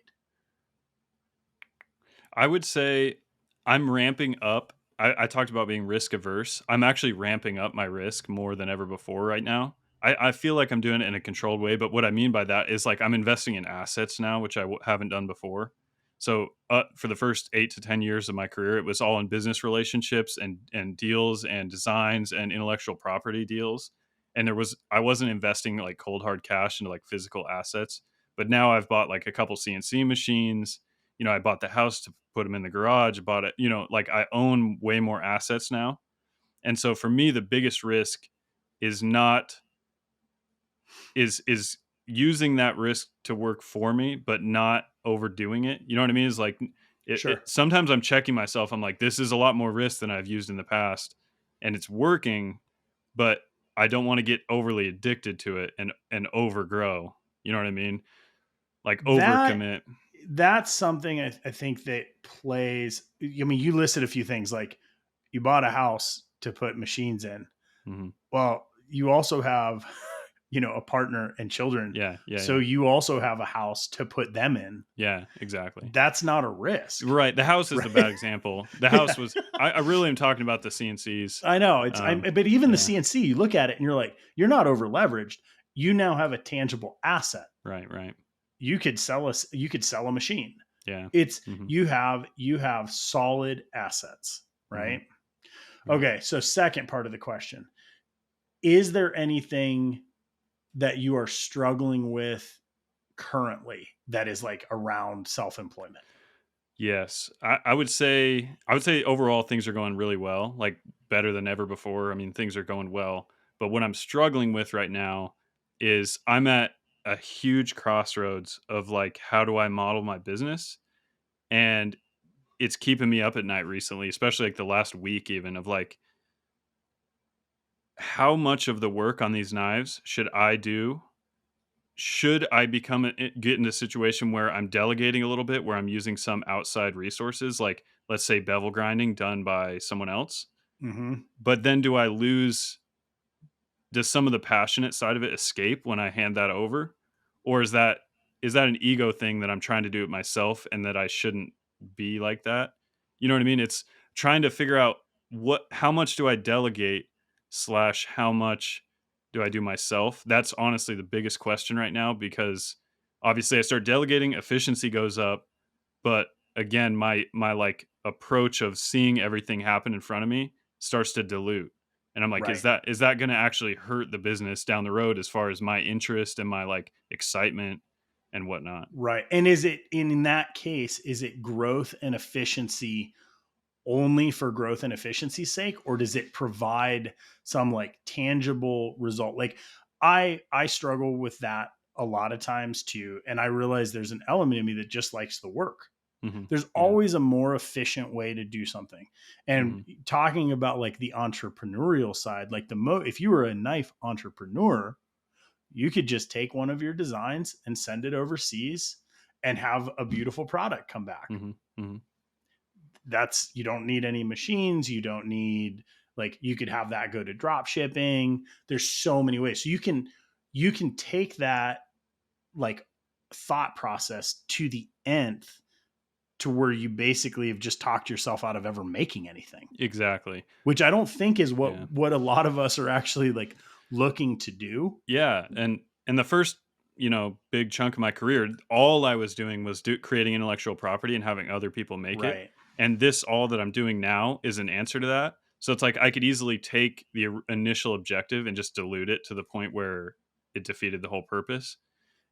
I would say I'm ramping up. I talked about being risk averse. I'm actually ramping up my risk more than ever before right now. I feel like I'm doing it in a controlled way, but what I mean by that is like I'm investing in assets now, which haven't done before. So for the first 8 to 10 years of my career, it was all in business relationships and deals and designs and intellectual property deals. And I wasn't investing like cold hard cash into like physical assets. But now I've bought like a couple CNC machines. I bought the house to put them in the garage. I bought it, like I own way more assets now. And so for me, the biggest risk is not is using that risk to work for me, but not overdoing it. You know what I mean? Is like Sure. sometimes I'm checking myself. I'm like, this is a lot more risk than I've used in the past, and it's working, but I don't want to get overly addicted to it and overgrow. You know what I mean? Like That overcommit. that's something I think that plays. I mean, you listed a few things like you bought a house to put machines in. Hmm. Well, you also have, a partner and children. Yeah, yeah, So yeah. you also have a house to put them in. Yeah, exactly. That's not a risk, Right, the house is the right? bad example. The house Yeah. was I really am talking about the CNCs. I know but even the Yeah, CNC, you look at it and you're like, you're not over leveraged. You now have a tangible asset. right, right. You could sell a machine. Yeah. It's Mhm, you have solid assets, mhm, right? right. Okay, so second part of the question. Is there anything that you are struggling with currently that is like around self-employment? Yes, I would say overall things are going really well, like, better than ever before. I mean, things are going well, but what I'm struggling with right now is I'm at a huge crossroads of, like, how do I model my business? And it's keeping me up at night recently, especially, like, the last week even of, like, how much of the work on these knives should I do? Should I get in a situation where I'm delegating a little bit, where I'm using some outside resources, like let's say bevel grinding done by someone else? Mhm. But then does some of the passionate side of it escape when I hand that over? Or is that an ego thing that I'm trying to do it myself and that I shouldn't be like that? You know what I mean? It's trying to figure out how much do I delegate slash how much do I do myself? That's honestly the biggest question right now because obviously I start delegating, efficiency goes up, but again, my like approach of seeing everything happen in front of me starts to dilute. And I'm like, is Right. that going to actually hurt the business down the road as far as my interest and my like excitement and whatnot? Right. And is it in that case, is it growth and efficiency only for growth and efficiency's sake, or does it provide some like tangible result? Like I struggle with that a lot of times too, and I realize there's an element of me that just likes the work. Hmm. There's Yeah. always a more efficient way to do something. And Hmm. talking about like the entrepreneurial side, like if you were a knife entrepreneur, you could just take one of your designs and send it overseas and have a beautiful product come back. Hmm. Hmm. That's You don't need any machines, you don't need, like, you could have that go to drop shipping. There's so many ways. So you can take that like thought process to the nth, to where you basically have just talked yourself out of ever making anything, Exactly. which I don't think is what Yeah. what a lot of us are actually like looking to do. Yeah. And the first, big chunk of my career, all I was doing was creating intellectual property and having other people make it. Right. And all that I'm doing now is an answer to that. So it's like I could easily take the initial objective and just dilute it to the point where it defeated the whole purpose.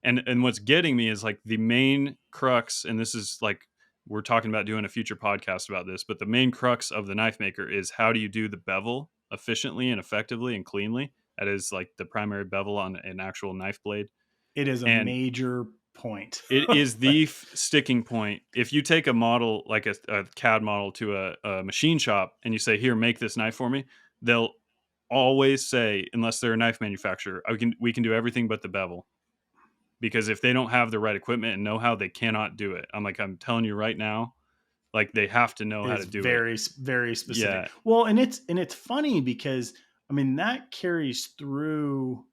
And what's getting me is like the main crux, and this is like we're talking about doing a future podcast about this, but the main crux of the knife maker is how do you do the bevel efficiently and effectively and cleanly? That is like the primary bevel on an actual knife blade. It is a And major point. it is Like, the sticking point. If you take a model like a CAD model to a machine shop and you say, "Here, make this knife for me," they'll always say, unless they're a knife manufacturer, we can do everything but the bevel." Because if they don't have the right equipment and know how, they cannot do it. I'm telling you right now, like they have to know how to is do it. very specific. Yeah, Well, and it's funny because I mean that carries through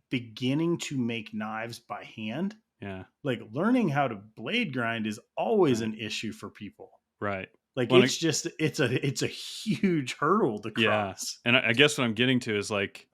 beginning to make knives by hand. yeah, Like learning how to blade grind is always right, an issue for people. right. Like Well, I, it's a huge hurdle to yeah, cross. and I guess what I'm getting to is like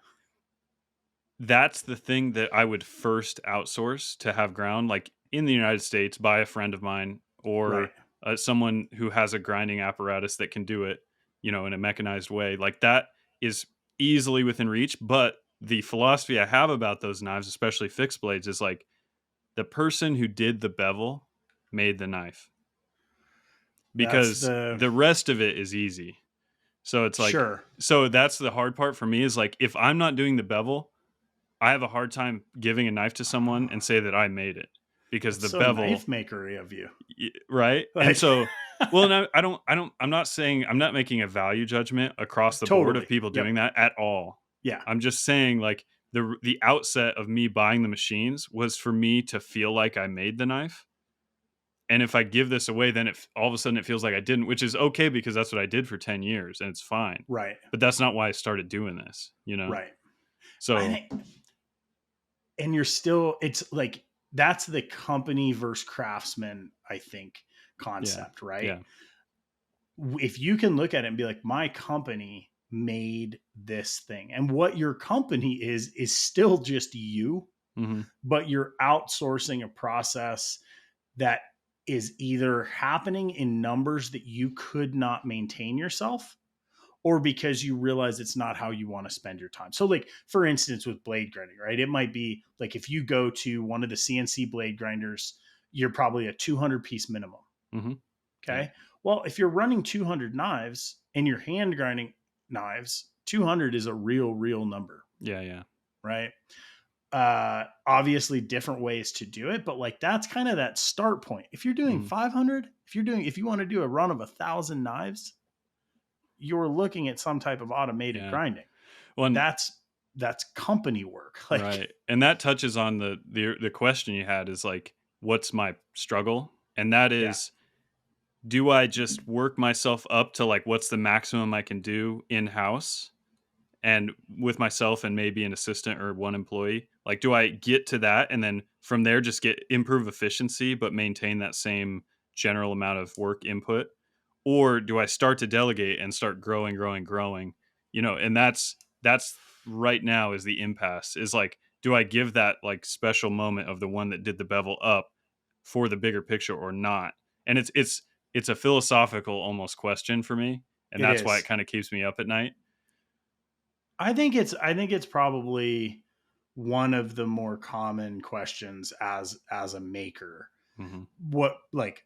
that's the thing that I would first outsource to have ground, like in the United States, by a friend of mine Right. or someone who has a grinding apparatus that can do it, in a mechanized way. Like that is easily within reach. But the philosophy I have about those knives, especially fixed blades, is like the person who did the bevel made the knife That's because the the rest of it is easy. So it's like, sure. so that's the hard part for me is like, if I'm not doing the bevel, I have a hard time giving a knife to someone and say that I made it because That's the so knife bevel, makery of you. right? And Like so, well, no, I'm not saying, I'm not making a value judgment across the board of totally. people Yep. doing that at all. Yeah. I'm just saying, like, the outset of me buying the machines was for me to feel like I made the knife. And if I give this away, then all of a sudden it feels like I didn't, which is okay because that's what I did for 10 years and it's fine. Right. But that's not why I started doing this. Right. I So, think and you're still it's like that's the company versus craftsman, I think, yeah. concept, right? Yeah. If you can look at it and be like, my company made this thing, and what your company is still just you, Hmm. but you're outsourcing a process that is either happening in numbers that you could not maintain yourself or because you realize it's not how you want to spend your time. So, like, for instance, with blade grinding, right? It might be like if you go to one of the CNC blade grinders, you're probably a 200 piece minimum. Hmm. Yeah. Okay. Well, if you're running 200 knives and you're hand grinding knives, 200 is a real number, Yeah. Yeah. right? Obviously different ways to do it, but like that's kind of that start point. If you're doing Mhm. 500, if you want to do a run of 1,000 knives, you're looking at some type of automated Yeah. grinding. Well, and That's company work. Like, right, and that touches on the question you had is like, what's my struggle? And that yeah, is, do I just work myself up to like what's the maximum I can do in house and with myself and maybe an assistant or one employee? Like, do I get to that and then from there just get improve efficiency but maintain that same general amount of work input? Or do I start to delegate and start growing? And that's right now is the impasse. Is like, do I give that like special moment of the one that did the bevel up for the bigger picture or not? And it's a philosophical almost question for me, and it that's why it is. kind of keeps me up at night. I think it's probably one of the more common questions as a maker. Hmm. What, like,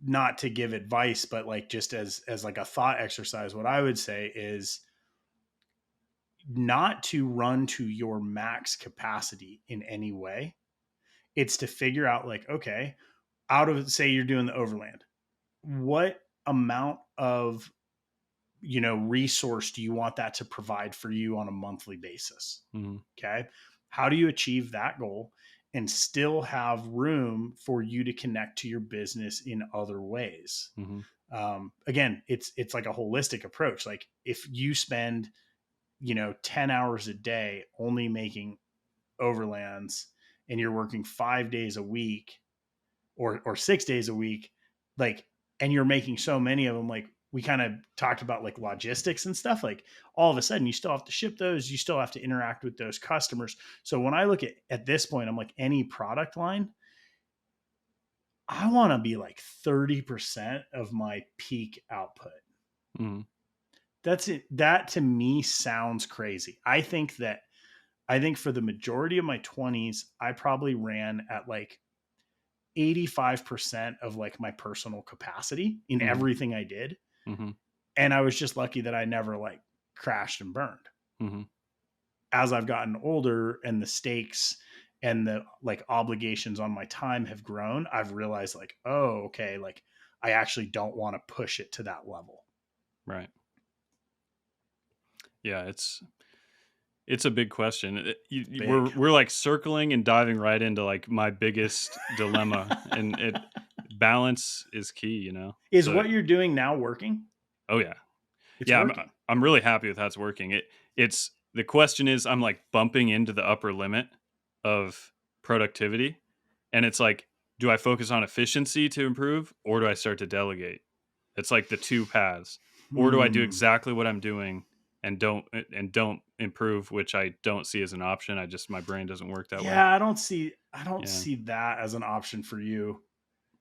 not to give advice, but like just as like a thought exercise, what I would say is not to run to your max capacity in any way. It's to figure out like, okay, out of, say you're doing the overland, what amount of resource do you want that to provide for you on a monthly basis? Hmm. Okay. How do you achieve that goal and still have room for you to connect to your business in other ways? Hmm. Again, it's like a holistic approach. Like if you spend 10 hours a day only making overlands and you're working 5 days a week or 6 days a week, like, and you're making so many of them, like we kind of talked about like logistics and stuff, like all of a sudden you still have to ship those, you still have to interact with those customers. So when I look at this point, I'm like, any product line, I want to be like 30% of my peak output. Hmm. That's it. That to me sounds crazy. I think for the majority of my 20s, I probably ran at like 85% of like my personal capacity in Hmm. everything I did. Hmm. And I was just lucky that I never like crashed and burned. Hmm. As I've gotten older and the stakes and the like obligations on my time have grown, I've realized like, oh, okay, like I actually don't want to push it to that level. Right. Yeah, it's a big question. Big. We're like circling and diving right into like my biggest dilemma, and it balance is key, you know. Is So, what you're doing now working? oh yeah, It's yeah, working. I'm really happy with how it's working. It's the question is I'm like bumping into the upper limit of productivity, and it's like, do I focus on efficiency to improve, or do I start to delegate? It's like the two paths. Or do I do Hmm. exactly what I'm doing and don't improve, which I don't see as an option. I just my brain doesn't work that way. Yeah, I don't Yeah. see that as an option for you.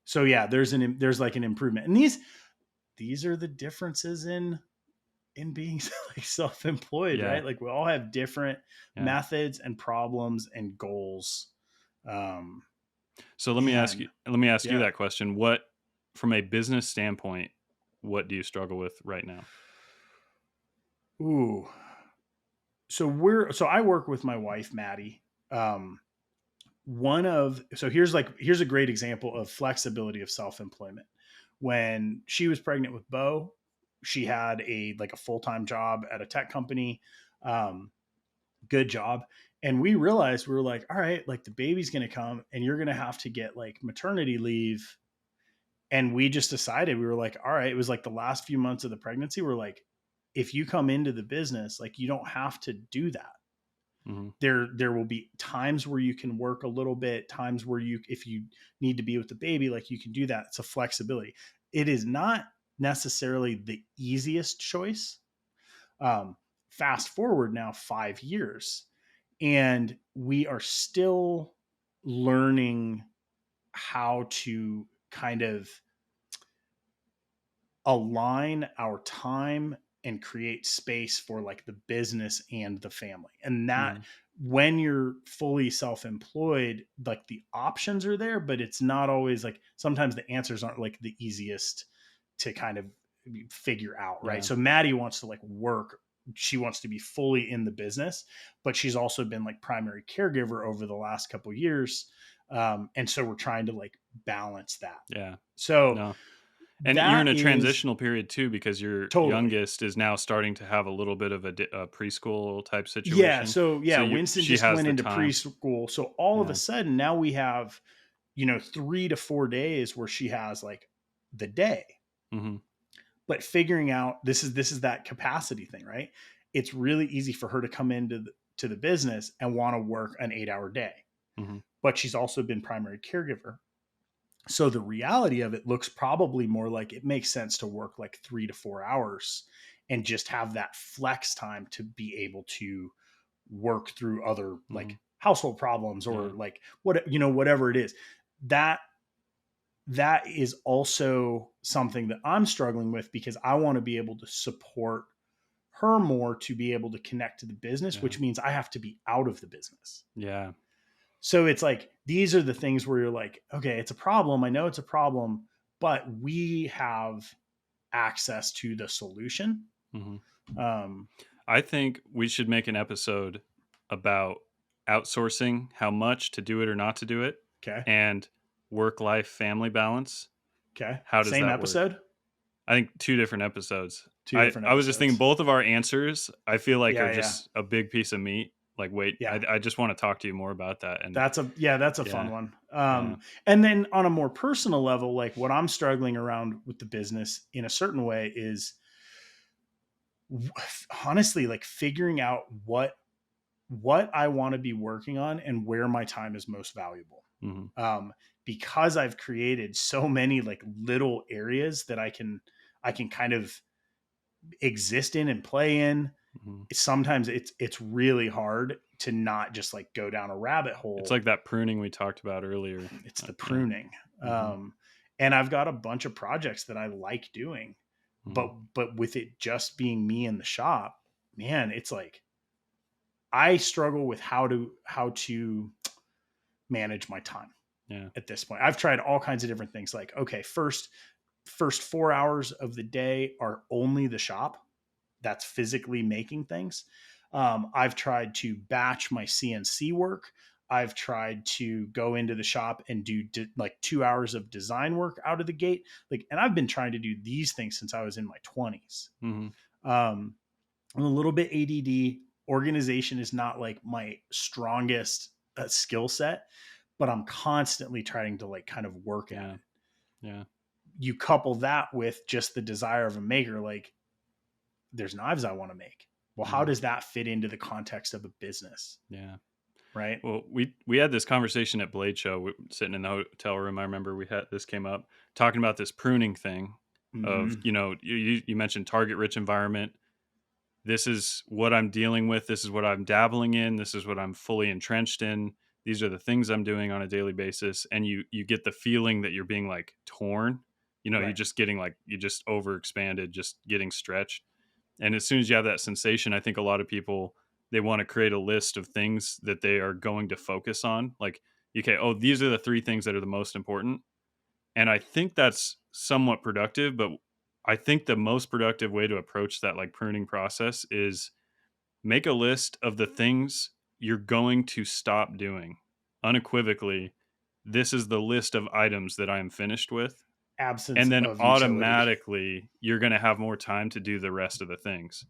So yeah, there's like an improvement. And these are the differences in being like self-employed, Yeah. right? Like we all have different Yeah. methods and problems and goals. Um So man, let me ask you yeah. that question. What from a business standpoint, what do you struggle with right now? Ooh. So I work with my wife Maddie. Um here's a great example of flexibility of self-employment. When she was pregnant with Bo, she had a like a full-time job at a tech company. Um good job. And we realized we were like, all right, like the baby's going to come and you're going to have to get like maternity leave. And we just decided, we were like, all right, it was like the last few months of the pregnancy. We're like, if you come into the business, like you don't have to do that. Hmm. There will be times where you can work a little bit, times where you, if you need to be with the baby, like you can do that. It's a flexibility. It is not necessarily the easiest choice. um, Fast forward now 5 years and we are still learning how to kind of align our time and create space for like the business and the family. And that Hmm. when you're fully self-employed, like the options are there, but it's not always like, sometimes the answers aren't like the easiest to kind of figure out, right? Yeah. So Maddie wants to like work, she wants to be fully in the business, but she's also been like primary caregiver over the last couple of years. And so we're trying to like balance that. Yeah. So No. And you're in that a is transitional period too because your totally. youngest is now starting to have a little bit of a preschool type Yeah. situation. So So yeah, you Winston she just has went the into time. preschool. So all of a Yeah. sudden now we have, 3 to 4 days where she has like the day. Hmm. But figuring out, this is that capacity thing, right? It's really easy for her to come into to the business and want to work an 8-hour day. Hmm. But she's also been primary caregiver. So the reality of it looks probably more like it makes sense to work like 3 to 4 hours and just have that flex time to be able to work through other Hmm. like household problems Yeah. or like whatever it is. that that is also something that I'm struggling with because I want to be able to support her more to be able to connect to the business, Yeah. which means I have to be out of the business. Yeah. So it's like these are the things where you're like, okay, it's a problem, I know it's a problem, but we have access to the solution. Hmm. um I think we should make an episode about outsourcing, how much to do it or not to do it, okay. and work life family balance. Okay, How does same that work? episode. I think two different episodes. Two different I was just thinking episodes. both of our answers I feel like are Yeah, yeah, just a big piece of meat. Like wait, yeah. I just want to talk to you more about that. And That's a fun yeah, one. yeah. And then on a more personal level, like what I'm struggling around with the business in a certain way is honestly like figuring out what I want to be working on and where my time is most valuable. Hmm. Um, because I've created so many like little areas that I can kind of exist in and play in. Hmm. Sometimes it's really hard to not just like go down a rabbit It's hole. like that pruning we talked about earlier. It's the Yeah. pruning. Hmm. And I've got a bunch of projects that I like doing. Mhm. but with it just being me in the shop, man, it's like I struggle with how to manage my time Yeah. at this point. I've tried all kinds of different things. Like, okay, first 4 hours of the day are only the shop that's physically making things. I've tried to batch my CNC work. I've tried to go into the shop and do like 2 hours of design work out of the gate. Like, and I've been trying to do these things since I was in my 20s. Mhm. Um, I'm a little bit ADD. Organization is not like my strongest skill set, but I'm constantly trying to like kind of work at Yeah. it. Yeah. You couple that with just the desire of a maker, like there's knives I want to make. Well, how Mhm. does that fit into the context of a business? Yeah. Right. Well, we had this conversation at Blade Show, sitting in the hotel room. I remember we had this came up talking about this pruning thing of, Mm-hmm. you mentioned target rich environment. This is what I'm dealing with. This is what I'm dabbling in. This is what I'm fully entrenched in. These are the things I'm doing on a daily basis. And you get the feeling that you're being like torn. You're Right. just getting like you just overexpanded, just getting stretched. And as soon as you have that sensation, I think a lot of people they want to create a list of things that they are going to focus on. Like, okay, oh, these are the three things that are the most important. And I think that's somewhat productive, but I think the most productive way to approach that like pruning process is make a list of the things you're going to stop doing unequivocally. This is the list of items that I am finished with. Absence And then of utility. automatically you're going to have more time to do the rest of the things.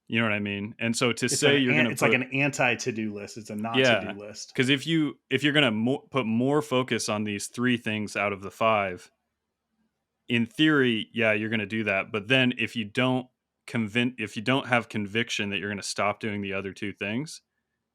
You know what I mean? And so to It's say you're going to it's like put an anti to do list. It's a not to yeah, do list. cuz if you're going to put more focus on these 3 things out of the 5, in theory, yeah, you're going to do that. But then if you don't have conviction that you're going to stop doing the other 2 things,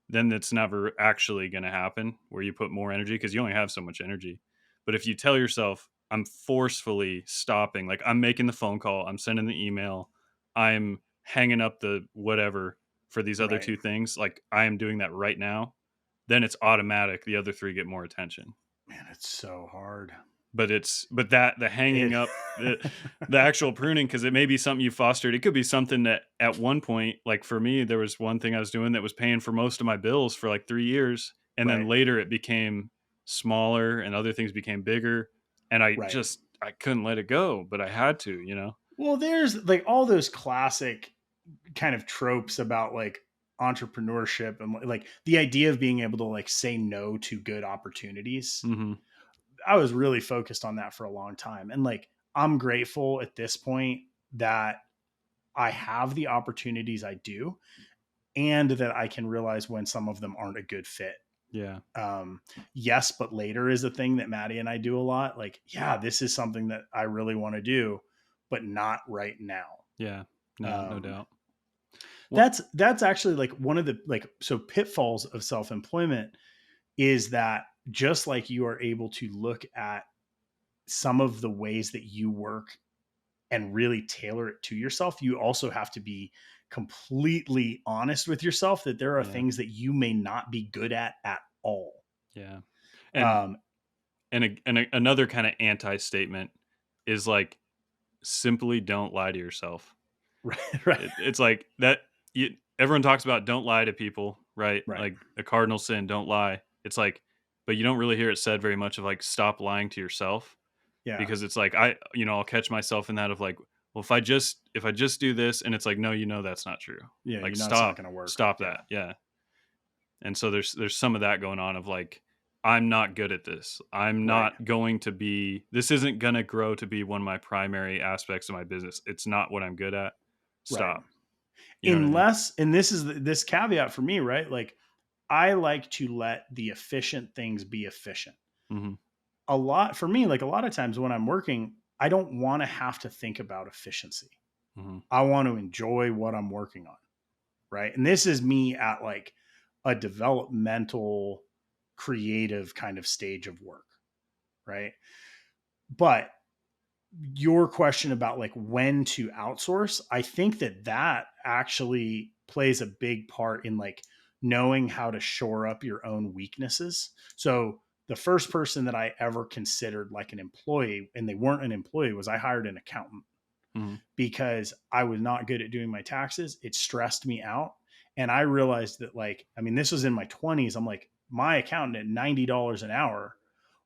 then that's never actually going to happen where you put more energy because you only have so much energy. But if you tell yourself, I'm forcefully stopping, like I'm making the phone call, I'm sending the email, I'm hanging up the whatever for these other Right. 2 things, like I am doing that right now, then it's automatic. The other 3 get more attention. Man, it's so hard. But that the hanging It up the actual pruning because it may be something you fostered. It could be something that at one point, like for me, there was one thing I was doing that was paying for most of my bills for like 3 years, and then right. later it became smaller and other things became bigger, and Right. I couldn't let it go, but I had to. Well, there's like all those classic kind of tropes about like entrepreneurship and like the idea of being able to like say no to good opportunities. Hmm. I was really focused on that for a long time. And like, I'm grateful at this point that I have the opportunities I do and that I can realize when some of them aren't a good fit. Yeah, Um, yes, but later is a thing that Maddie and I do a lot. Like, yeah, this is something that I really want to do, but not right now. yeah, no Um, doubt. Well, that's actually like one of the like so pitfalls of self-employment is that just like you are able to look at some of the ways that you work and really tailor it to yourself, you also have to be completely honest with yourself that there are yeah, things that you may not be good at all. yeah, and Um, another kind of anti statement is like simply don't lie to yourself. right, right, It's like that. Everyone talks about don't lie to people, right? right. Like a cardinal sin, don't lie. It's like, but you don't really hear it said very much of like stop lying to yourself Yeah, because it's like I'll catch myself in that of like, well, if I just do this, and it's like, no, that's not true. yeah. Like You know it's not stop, going to work. stop Yeah, that, yeah. And so there's some of that going on of like, I'm not good at this. I'm right, not going to be. This isn't going to grow to be one of my primary aspects of my business. It's not what I'm good at. right. Stop. You know what I mean? Unless, and this is this caveat for me, right? Like, I like to let the efficient things be efficient. Hmm. A lot for me, like a lot of times when I'm working, I don't want to have to think about efficiency. Hmm. I want to enjoy what I'm working on. Right. And this is me at like a developmental, creative kind of stage of work. Right. But your question about like when to outsource, I think that that actually plays a big part in like knowing how to shore up your own weaknesses. So the first person that I ever considered like an employee and they weren't an employee was I hired an accountant. Mhm. because I was not good at doing my taxes. It stressed me out. And I realized that, like, I mean, this was in my 20s. I'm like, my accountant at $90 an hour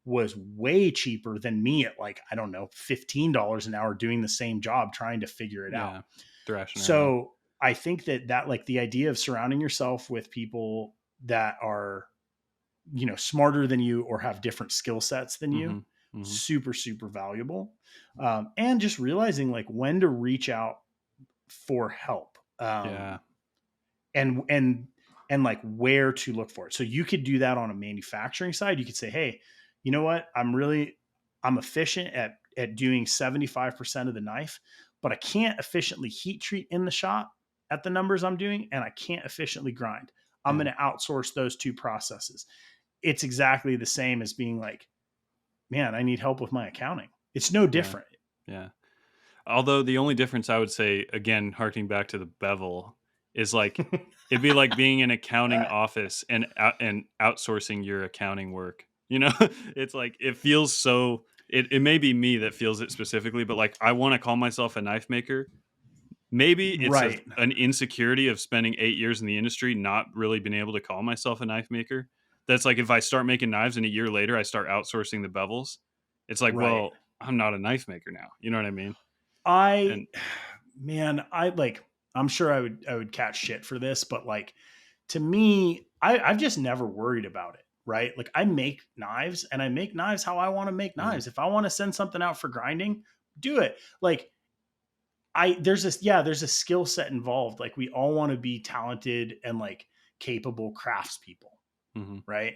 was way cheaper than me at, like, I don't know, $15 an hour doing the same job trying to figure it out. Yeah. Thrashing her out. So I think that like the idea of surrounding yourself with people that are, smarter than you or have different skill sets than you, Mhm. Mhm. super, super valuable. And just realizing like when to reach out for help. Yeah. And like where to look for it. So you could do that on a manufacturing side. You could say, hey, you know what? I'm efficient at doing 75% of the knife, but I can't efficiently heat treat in the shop at the numbers I'm doing, and I can't efficiently grind. I'm Yeah. going to outsource those two processes. It's exactly the same as being like, man, I need help with my accounting. It's no Yeah. different. Yeah. Although the only difference I would say, again, harking back to the bevel, is like it'd be like being in accounting office and outsourcing your accounting work. You know, it's like it feels so. It may be me that feels it specifically, but like I want to call myself a knife maker. Maybe it's Right. an insecurity of spending 8 years in the industry, not really being able to call myself a knife maker. That's like if I start making knives and a year later I start outsourcing the bevels, it's like, Right. well, I'm not a knife maker now. You know what I mean? I And man, I like I'm sure I would catch shit for this, but like to me, I've just never worried about it. Right. Like I make knives and I make knives how I want to make yeah, knives. If I want to send something out for grinding, do it. Like there's a skill set involved. Like we all want to be talented and like capable craftspeople, hmm, right?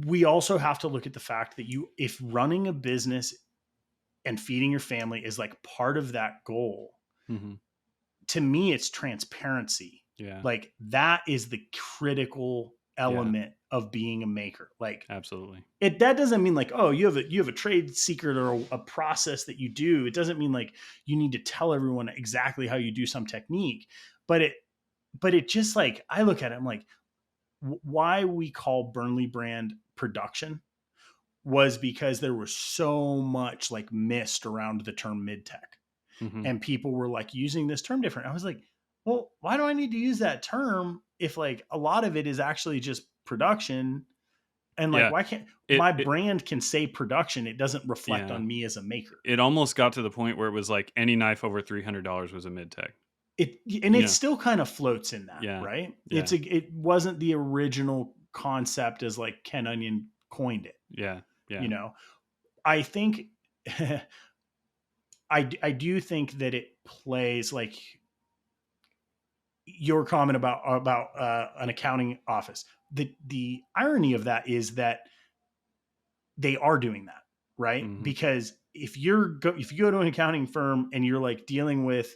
We also have to look at the fact that if running a business and feeding your family is like part of that goal, hmm, to me it's transparency. yeah, Like that is the critical yeah, element of being a maker. Like absolutely, that doesn't mean like, oh, you have a trade secret or a process that you do. It doesn't mean like you need to tell everyone exactly how you do some technique. But it just, like, I look at it, I'm like, why we call Burnley brand production was because there was so much like mist around the term mid tech, hmm, and people were like using this term different. I was like, well, why do I need to use that term if like a lot of it is actually just production? And like, yeah. why can't my It brand can say production? It doesn't reflect yeah. on me as a maker. It almost got to the point where it was like any knife over $300 was a mid tech. It You know, still kind of floats in that, yeah, right? yeah, It wasn't the original concept as like Ken Onion coined it. yeah, You yeah, know, I think I do think that it plays like your comment about an accounting office. The irony of that is that they are doing that, right? hmm, Because if you go to an accounting firm and you're like dealing with,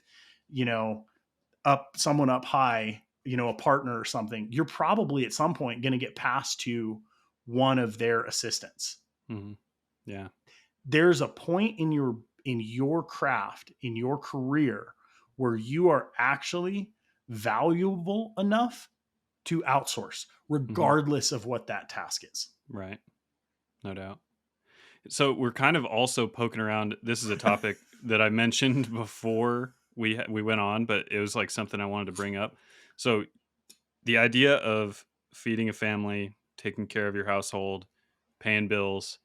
you know, someone up high, a partner or something, you're probably at some point going to get passed to one of their assistants. hmm, yeah, There's a point in your craft, in your career, where you are actually valuable enough to outsource, hmm, regardless of what that task is. right, no doubt. So we're kind of also poking around. This is a topic that I mentioned before we went on, but it was like something I wanted to bring up. So the idea of feeding a family, taking care of your household, paying bills.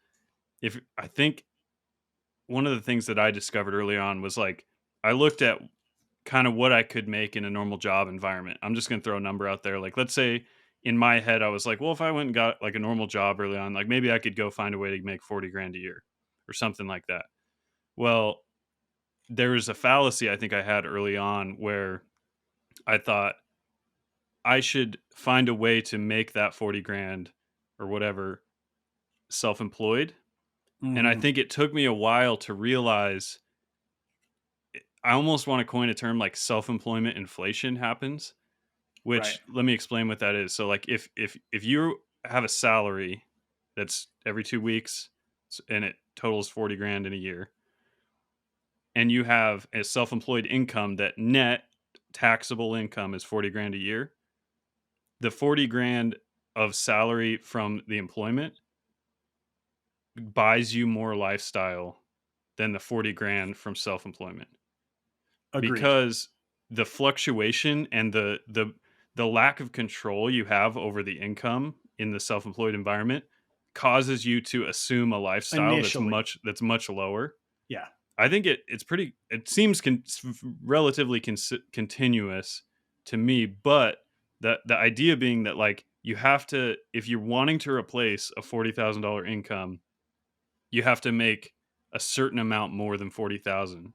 If I think one of the things that I discovered early on was like I looked at kind of what I could make in a normal job environment. I'm just going to throw a number out there. Like let's say in my head I was like, well, if I went and got like a normal job early on, like maybe I could go find a way to make 40 grand a year or something like that. Well, there was a fallacy I think I had early on where I thought I should find a way to make that 40 grand or whatever self-employed. And I Mm-hmm. think it took me a while to realize I almost want to coin a term like self-employment inflation happens, Right. which let me explain what that is. So like if you have a salary that's every 2 weeks and it totals 40 grand in a year and you have a self-employed income that net taxable income is 40 grand a year, the 40 grand of salary from the employment buys you more lifestyle than the 40 grand from self-employment, Agreed. because the fluctuation and the lack of control you have over the income in the self-employed environment causes you to assume a lifestyle Initially. that's much lower. Yeah, I think it seems relatively continuous to me, but the idea being that, like, you have to, if you're wanting to replace a $40,000 income, you have to make a certain amount more than 40,000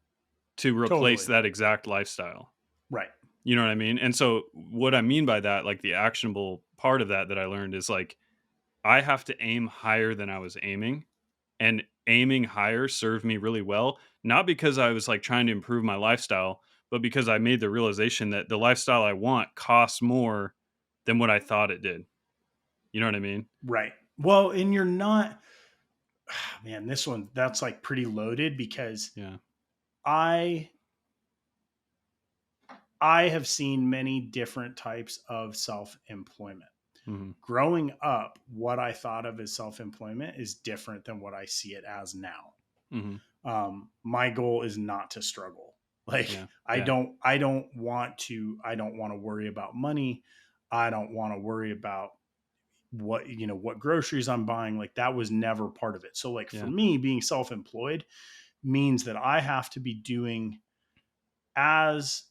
to replace totally. that exact lifestyle. Right. You know what I mean? And so what I mean by that, like, the actionable part of that I learned is, like, I have to aim higher than I was aiming, and aiming higher served me really well, not because I was, like, trying to improve my lifestyle, but because I made the realization that the lifestyle I want costs more than what I thought it did. You know what I mean? Right. Well, and you're not, man, this one, that's like pretty loaded because Yeah. I I have seen many different types of self-employment. Mhm. Growing up, what I thought of as self-employment is different than what I see it as now. Mhm. My goal is not to struggle. Like Yeah. Yeah. I don't want to worry about money. I don't want to worry about what groceries I'm buying. Like that was never part of it. So like for Yeah. me, being self-employed means that I have to be doing as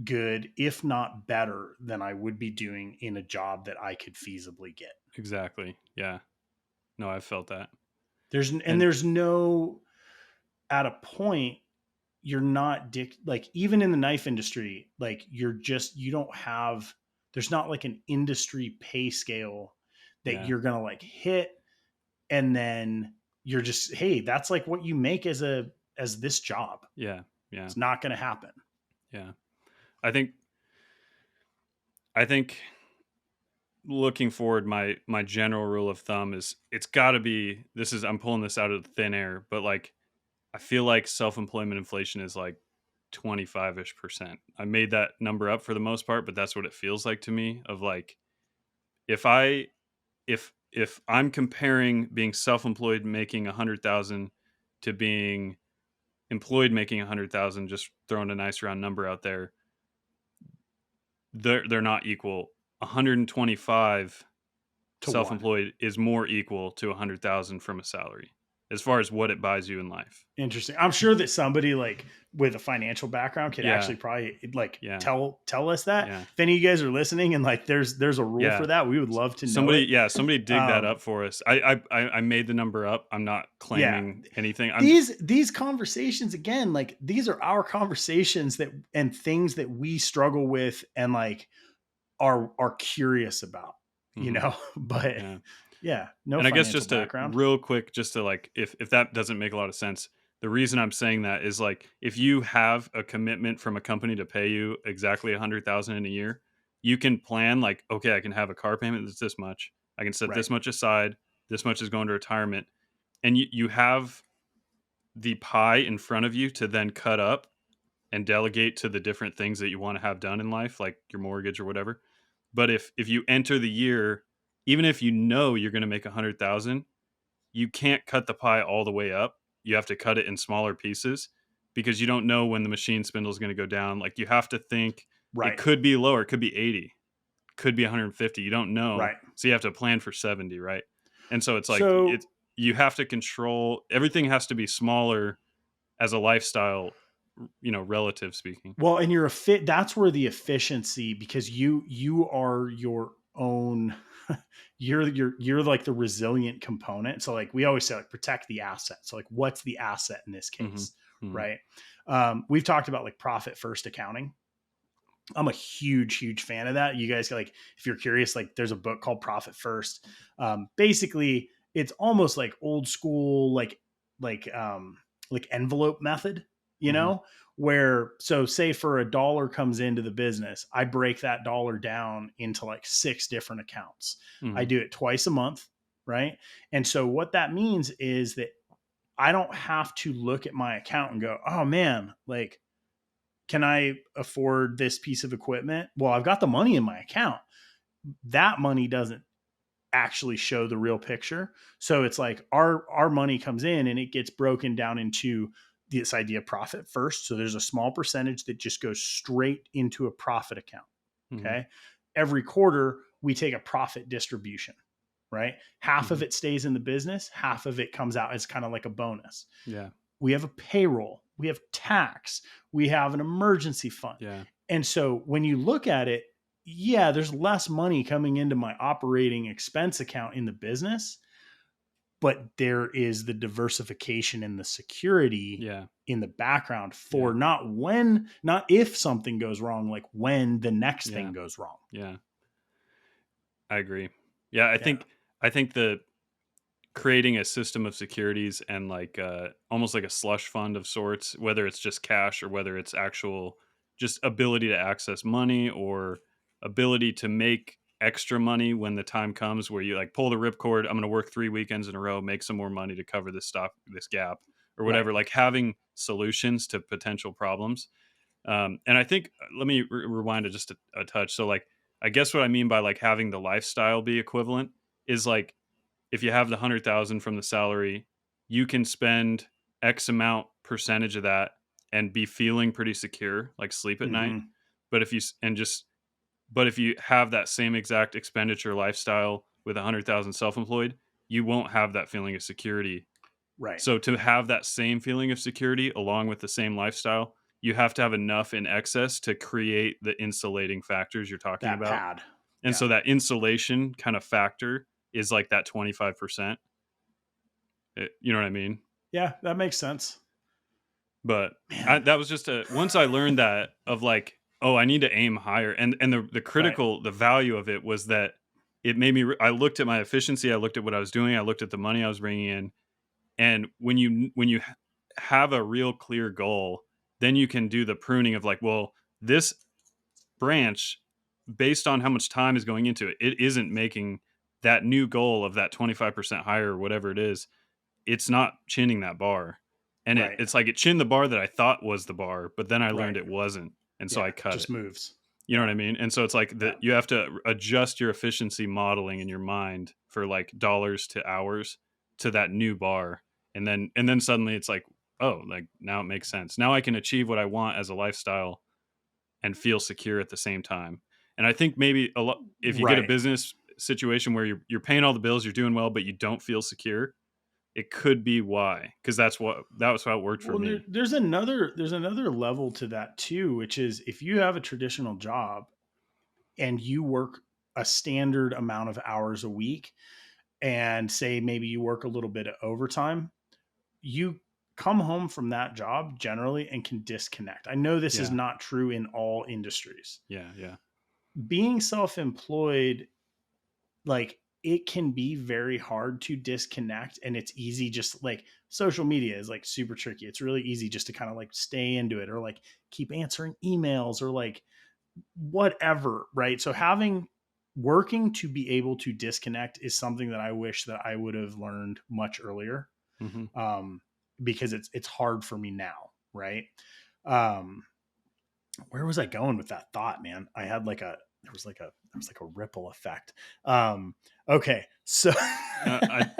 good, if not better, than I would be doing in a job that I could feasibly get. Exactly. Yeah. No, I've felt that. And There's no, at a point you're not like even in the knife industry, like you don't have, there's not like an industry pay scale that yeah. you're gonna like hit, and then you're just, hey, that's like what you make as this job. Yeah. Yeah. It's not gonna happen. Yeah. I think I think looking forward, my general rule of thumb is, it's got to be, this is, I'm pulling this out of thin air, but, like, I feel like self-employment inflation is like 25ish%. I made that number up for the most part, but that's what it feels like to me, of like, if I if I'm comparing being self-employed making 100,000 to being employed making 100,000, just throwing a nice round number out there, they're not equal. 125 To one. self-employed is more equal to 100,000 from a salary, as far as what it buys you in life. Interesting. I'm sure that somebody like with a financial background could Yeah, actually probably like yeah, tell us that. yeah, If any of you guys are listening and like there's a rule for yeah. that, we would love to know Somebody, it. yeah, somebody dig that Um, up for us. I made the number up. I'm not yeah, claiming anything. I'm these conversations again, like these are our conversations that and things that we struggle with and like are curious about, mhm, but yeah. yeah, no And I guess financial just to background. real quick, just to, like, if that doesn't make a lot of sense, the reason I'm saying that is, like, if you have a commitment from a company to pay you exactly 100,000 in a year, you can plan, like, okay, I can have a car payment that's this much. I can set Right. this much aside. This much is going to retirement, and you have the pie in front of you to then cut up and delegate to the different things that you want to have done in life, like your mortgage or whatever. But if you enter the year, even if you know you're going to make 100,000, you can't cut the pie all the way up. You have to cut it in smaller pieces, because you don't know when the machine spindle is going to go down. Like, you have to think it Right. could be lower, it could be 80, could be 150. You don't know. Right. So you have to plan for 70, right? And so it's like, So you have to control, everything has to be smaller as a lifestyle, relative speaking. well, and you're a fit. That's where the efficiency, because you are your own. You're like the resilient component. So like we always say, like protect the asset. So like, what's the asset in this Mhm. case, Mhm. right? We've talked about like profit first accounting. I'm a huge fan of that. You guys like, if you're curious, like there's a book called Profit First. Basically, it's almost like old school, like like envelope method, Mhm. where so say for a dollar comes into the business, I break that dollar down into like six different accounts. I Mhm. do it twice a month, right? And so what that means is that I don't have to look at my account and go, oh man, like can I afford this piece of equipment? Well, I've got the money in my account. That money doesn't actually show the real picture. So it's like our money comes in and it gets broken down into this idea of profit first. So there's a small percentage that just goes straight into a profit account. Mhm. Okay. Every quarter we take a profit distribution, right? Half of Mhm. it stays in the business, half of it comes out as kind of like a bonus. Yeah. We have a payroll, we have tax, we have an emergency fund. Yeah. And so when you look at it, yeah, there's less money coming into my operating expense account in the business, but there is the diversification and the security Yeah. in the background Yeah. for not if something goes wrong, like when the next Yeah. thing goes wrong. Yeah. I agree. Yeah, I Yeah. think the creating a system of securities and like almost like a slush fund of sorts, whether it's just cash or whether it's actual just ability to access money or ability to make extra money when the time comes where you like pull the ripcord. I'm going to work 3 weekends in a row, make some more money to cover this gap or Right. whatever. Like having solutions to potential problems. And I think let me rewind it just a touch. So like I guess what I mean by like having the lifestyle be equivalent is like if you have the 100,000 from the salary, you can spend X amount percentage of that and be feeling pretty secure, like sleep at night. Hmm. But if you s- and just but if you have that same exact expenditure lifestyle with 100,000 self-employed, you won't have that feeling of security. Right. So to have that same feeling of security along with the same lifestyle, you have to have enough in excess to create the insulating factors you're talking That about. pad. And Yeah. so that insulation kind of factor is like that 25%. You know what I mean? Yeah. That makes sense. But Man. that was just a once I learned that of like, oh, I need to aim higher, and Right. the value of it was that it made me. I looked at my efficiency, I looked at what I was doing, I looked at the money I was bringing in, and when you have a real clear goal, then you can do the pruning of like, well, this branch, based on how much time is going into it, it isn't making that new goal of that 25% higher or whatever it is. It's not chinning that bar. And Right. it's like it chinned the bar that I thought was the bar, but then I learned Right. it wasn't. And so Yeah. I cut Just it. moves. You know Yeah. what I mean? And so it's like Yeah. that you have to adjust your efficiency modeling in your mind for like dollars to hours to that new bar. And then suddenly it's like, oh, like now it makes sense. Now I can achieve what I want as a lifestyle and feel secure at the same time. And I think maybe a lot if you get a Right. business situation where you're paying all the bills, you're doing well, but you don't feel secure, it could be why, because that was how it worked for Well, me. there's another level to that too, which is if you have a traditional job and you work a standard amount of hours a week, and say maybe you work a little bit of overtime, you come home from that job generally and can disconnect. I know this is Yeah, not true in all industries. yeah, yeah, Being self-employed, like it can be very hard to disconnect, and it's easy, just like social media is like super tricky. It's really easy just to kind of like stay into it or like keep answering emails or like whatever, right? So having working to be able to disconnect is something that I wish that I would have learned much earlier, hmm um, because it's hard for me now, right? Um, where was I going with that thought, man? I had like a there was like a ripple effect. Okay, so I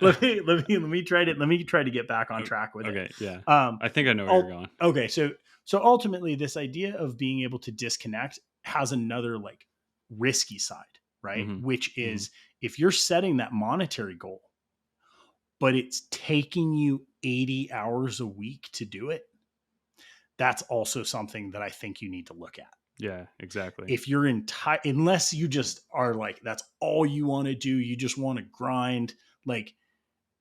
let me try to get back on o- track with it. okay, yeah, Um, I think I know where you're going. okay, so ultimately, this idea of being able to disconnect has another like risky side, right? hmm Which hmm is if you're setting that monetary goal, but it's taking you 80 hours a week to do it, that's also something that I think you need to look at. Yeah, exactly. If you're unless you just are like, that's all you want to do, you just want to grind. Like,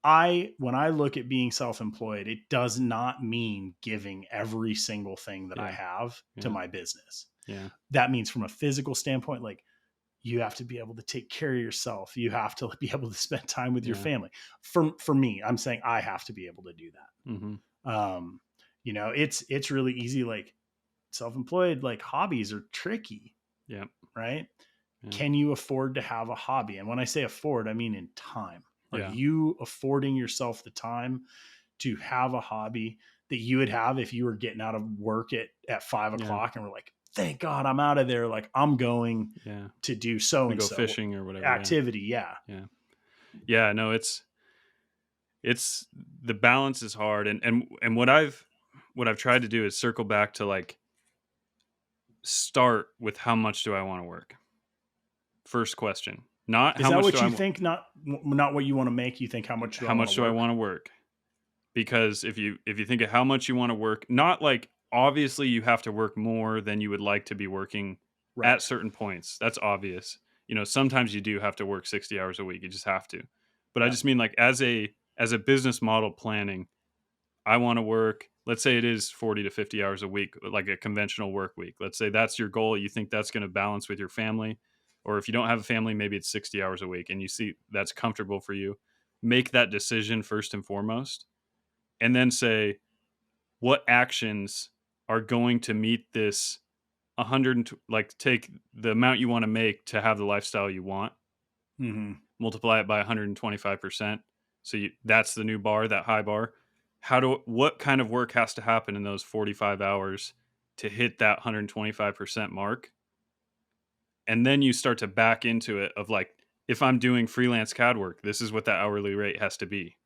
when I look at being self-employed, it does not mean giving every single thing that I Yeah, have to yeah, my business. yeah, That means from a physical standpoint, like you have to be able to take care of yourself. You have to be able to spend time with your yeah. family. For me, I'm saying I have to be able to do hmm that. It's really easy. Like self-employed, like hobbies are tricky, Yeah, right? yeah, Can you afford to have a hobby? And when I say afford, I mean in time. Are yeah, you affording yourself the time to have a hobby that you would have if you were getting out of work at 5 yeah, o'clock and were like, thank God I'm out of there. Like I'm going Yeah. to do so And and go so fishing or whatever. Yeah. activity. Yeah. Yeah. Yeah. No, it's the balance is hard. And what I've tried to do is circle back to like start with how much do I want to work? First question. Not Is how that much do what I you want think? Not what you want to make. You think, how much do I how want to much do I work? want to work? Because if you think of how much you want to work, not like obviously you have to work more than you would like to be working Right. at certain points. That's obvious. Sometimes you do have to work 60 hours a week. You just have to. But I Yeah. just mean like as a business model planning, I want to work, let's say it is 40 to 50 hours a week, like a conventional work week. Let's say that's your goal. You think that's going to balance with your family. Or if you don't have a family, maybe it's 60 hours a week and you see that's comfortable for you. Make that decision first and foremost. And then say, what actions are going to meet this 100, like take the amount you want to make to have the lifestyle you want, Hmm. multiply it by 125%. So that's the new bar, that high bar. What kind of work has to happen in those 45 hours to hit that 125% mark? And then you start to back into it of like, if I'm doing freelance CAD work, this is what the hourly rate has to be.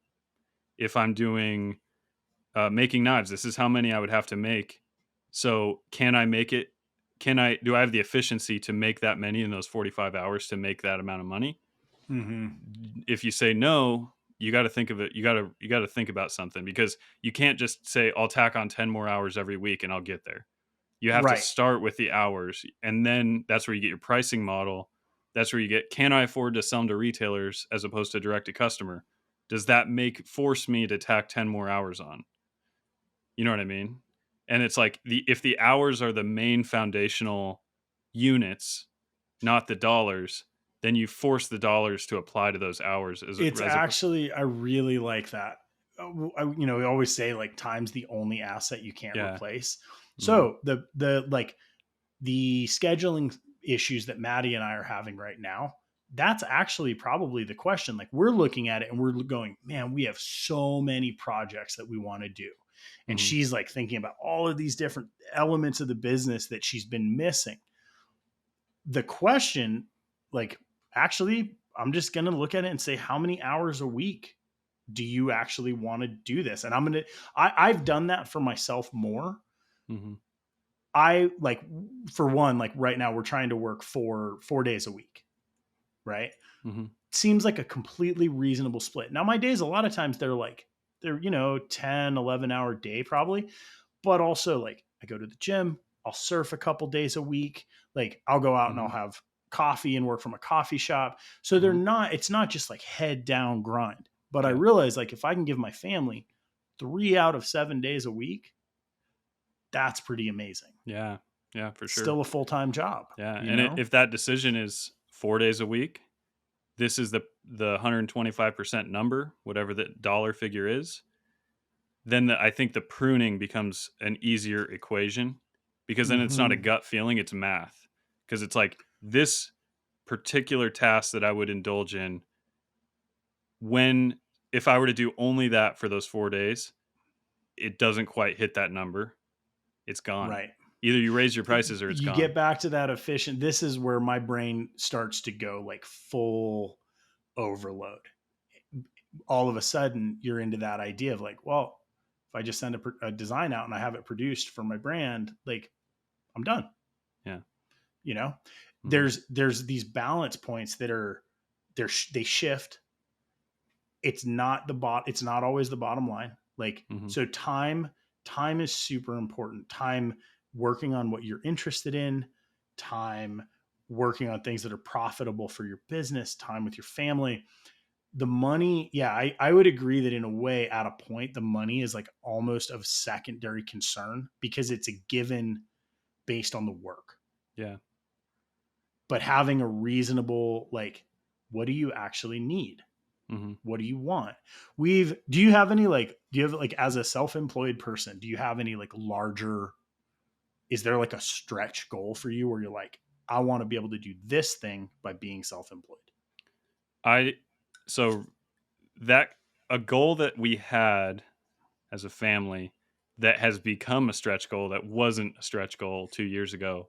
If I'm doing making knives, this is how many I would have to make. So can I make it? Do I have the efficiency to make that many in those 45 hours to make that amount of money? Hmm. If you say no, you got to think of it. You got to think about something, because you can't just say I'll tack on 10 more hours every week and I'll get there. You have to Right. start with the hours, and then that's where you get your pricing model. That's where you get, can I afford to sell them to retailers as opposed to direct to customer? Does that force me to tack 10 more hours on? You know what I mean? And it's like, if the hours are the main foundational units, not the dollars, then you force the dollars to apply to those hours It's actually, I really like that. We always say like time's the only asset you can't yeah. replace. Mhm. So the scheduling issues that Maddie and I are having right now, that's actually probably the question. Like we're looking at it and we're going, man, we have so many projects that we want to do. And Mhm. she's like thinking about all of these different elements of the business that she's been missing. The question, like, actually, I'm just going to look at it and say, how many hours a week do you actually want to do this? And I've done that for myself more. Mhm. I like, for one, like right now we're trying to work 4 days a week, right? Mhm. Seems like a completely reasonable split. Now my days, a lot of times they're 10, 11 hour day probably, but also like I go to the gym, I'll surf a couple days a week, like I'll go out and I'll Mhm. have coffee and work from a coffee shop. So Mhm. it's not just like head down grind. But I Yeah. realize like if I can give my family 3 out of 7 days a week, that's pretty amazing. Yeah. Yeah, for It's sure. still a full-time job, Yeah, you and know? if that decision is 4 days a week, this is the 125% number, whatever the dollar figure is, then I think the pruning becomes an easier equation, because then it's not a Hmm. gut feeling, it's math. Because it's like, this particular task that I would indulge in, when if I were to do only that for those 4 days, it doesn't quite hit that number. It's gone. Right. Either you raise your prices or it's You gone. get back to that efficient. This is where my brain starts to go like full overload. All of a sudden, you're into that idea of like, well, if I just send a design out and I have it produced for my brand, like I'm done. Yeah. You know, Mhm. there's these balance points that are they shift. It's not always the bottom line. Like Mhm. so, time is super important. Time working on what you're interested in, time working on things that are profitable for your business, time with your family. The money, yeah, I would agree that in a way, at a point, the money is like almost of secondary concern because it's a given based on the work. Yeah. But having a reasonable, like, what do you actually need? Mhm. What do you want? Do you have any like, do you have like, as a self-employed person, do you have any like larger, is there like a stretch goal for you where you're like, I want to be able to do this thing by being self-employed? I so that a goal that we had as a family that has become a stretch goal that wasn't a stretch goal 2 years ago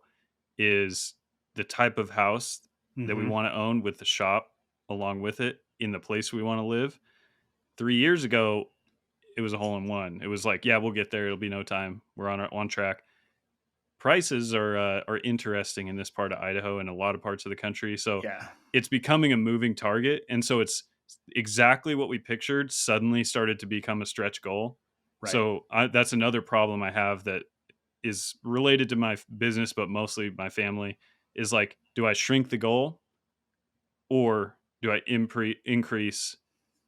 is the type of house that we Mm-hmm. want to own with the shop along with it in the place we want to live. 3 years ago, it was a hole in one. It was like, yeah, we'll get there. It'll be no time. We're on track. Prices are interesting in this part of Idaho and a lot of parts of the country. So Yeah. it's becoming a moving target. And so it's exactly what we pictured suddenly started to become a stretch goal. Right. So that's another problem I have that is related to my business, but mostly my family is like, do I shrink the goal or do I increase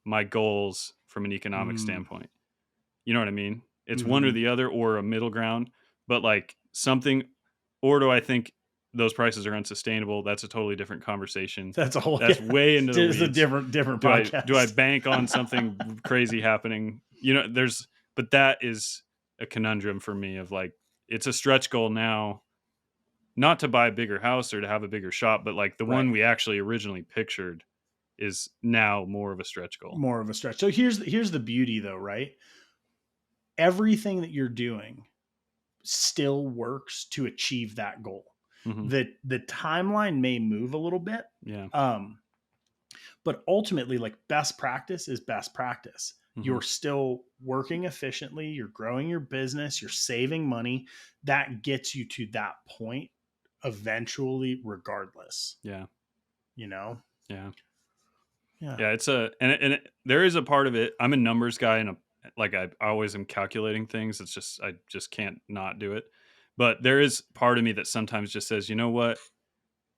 my goals from an economic Mm. standpoint? You know what I mean? It's one or Mm-hmm. the other or a middle ground, but like something, or do I think those prices are unsustainable? That's a totally different conversation. That's a whole, That's yeah. way into the It's a weeds. different Do I podcast. bank on something crazy happening? But that is a conundrum for me of like, it's a stretch goal now, not to buy a bigger house or to have a bigger shop, but like the Right. one we actually originally pictured is now more of a stretch goal. More of a stretch. So here's the beauty though, right? Everything that you're doing still works to achieve that goal. Hmm. The timeline may move a little bit. Yeah. Um, but ultimately, like, best practice is best practice. Hmm. You're still working efficiently, you're growing your business, you're saving money. That gets you to that point eventually, regardless, Yeah. you know? Yeah. Yeah. Yeah, there is a part of it. I'm a numbers guy, and like I always am calculating things. It's just I just can't not do it. But there is part of me that sometimes just says, you know what?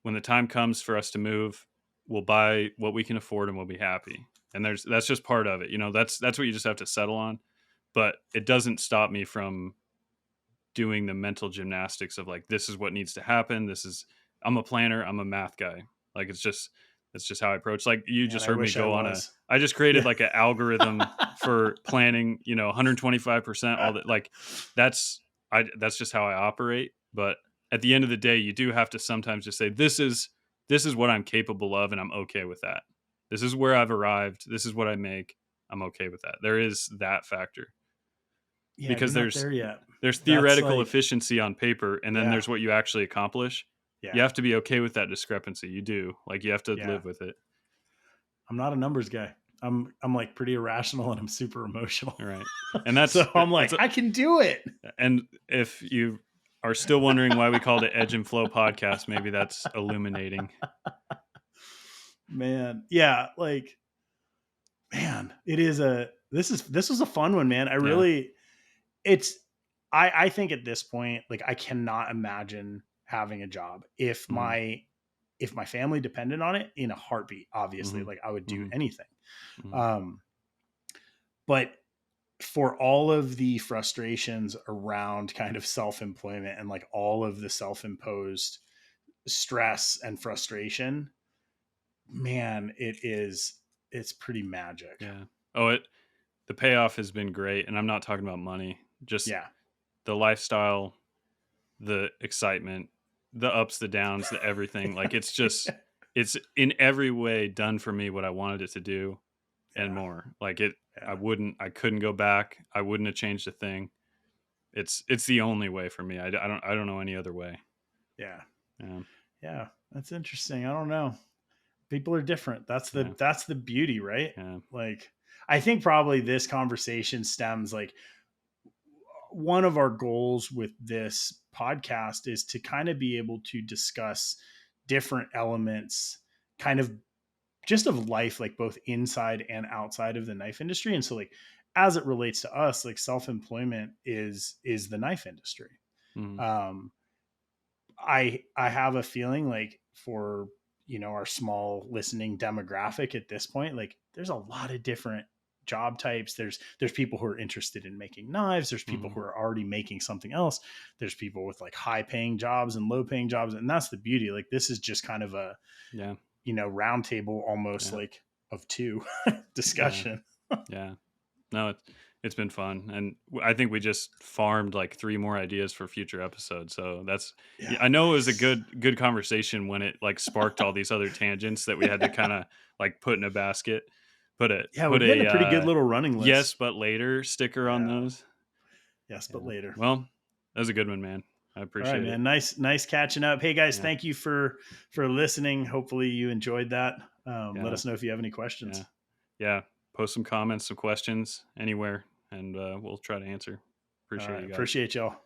When the time comes for us to move, we'll buy what we can afford and we'll be happy. And that's just part of it. That's what you just have to settle on. But it doesn't stop me from doing the mental gymnastics of like, this is what needs to happen. I'm a planner, I'm a math guy. Like that's just how I approach. Like you Man, just I heard me wish I go was. I just created Yeah. like an algorithm for planning, 125% all that. Like that's just how I operate. But at the end of the day, you do have to sometimes just say, this is what I'm capable of, and I'm okay with that. This is where I've arrived. This is what I make. I'm okay with that. There is that factor Yeah, you're because not there's there yet. there's That's theoretical like, efficiency on paper, and then yeah, there's what you actually accomplish. You yeah, have to be okay with that discrepancy. You do. Like, you have to yeah. live with it. I'm not a numbers guy. I'm like pretty irrational and I'm super emotional. All right. And So I'm like, I can do it. and if you are still wondering why we called it Edge and Flow podcast, maybe that's illuminating. Man. Yeah, like, man, it is a this was a fun one, man. I Yeah. really it's I think at this point, like, I cannot imagine having a job Mhm. if my family depended on it in a heartbeat. Obviously, Mhm. like, I would do Mhm. anything. Mhm. Um, but for all of the frustrations around kind of self-employment and like all of the self-imposed stress and frustration, man, it's pretty magic. Yeah. Oh, the payoff has been great, and I'm not talking about money. Just Yeah. the lifestyle, the excitement, the ups, the downs, the everything. Like, it's in every way done for me what I wanted it to do and Yeah. more. Yeah. I couldn't go back. I wouldn't have changed a thing. It's the only way for me. I don't know any other way. Yeah. Yeah. Yeah. That's interesting. I don't know. People are different. Yeah. That's the beauty, right? Yeah. Like, I think probably this conversation stems, like, one of our goals with this podcast is to kind of be able to discuss different elements, kind of just of life, like both inside and outside of the knife industry. And so, like, as it relates to us, like, self-employment is the knife industry. Mhm. um I have a feeling, like, for, our small listening demographic at this point, like, there's a lot of different job types. There's people who are interested in making knives, there's people Mhm. who are already making something else, there's people with like high paying jobs and low paying jobs, and that's the beauty. Like, this is just kind of a, Yeah. round table almost, Yeah. like, of two Yeah. discussion. Yeah. No, it's been fun, and I think we just farmed like 3 more ideas for future episodes. So Yeah, I know it was a nice. good conversation when it like sparked all these other tangents that we had to kind of like put in a basket. Yeah, we're Put getting a a pretty good little running yes list. but later sticker on Yeah. those. Yes, but Yeah. later. Well, that was a good one, man. I All right, appreciate it. man. Nice catching up. Hey guys, Yeah. thank you for listening. Hopefully you enjoyed that. Let Yeah. us know if you have any Yeah. questions. Yeah. Post some comments, some questions anywhere, and we'll try to answer. All Appreciate right, you guys. appreciate y'all.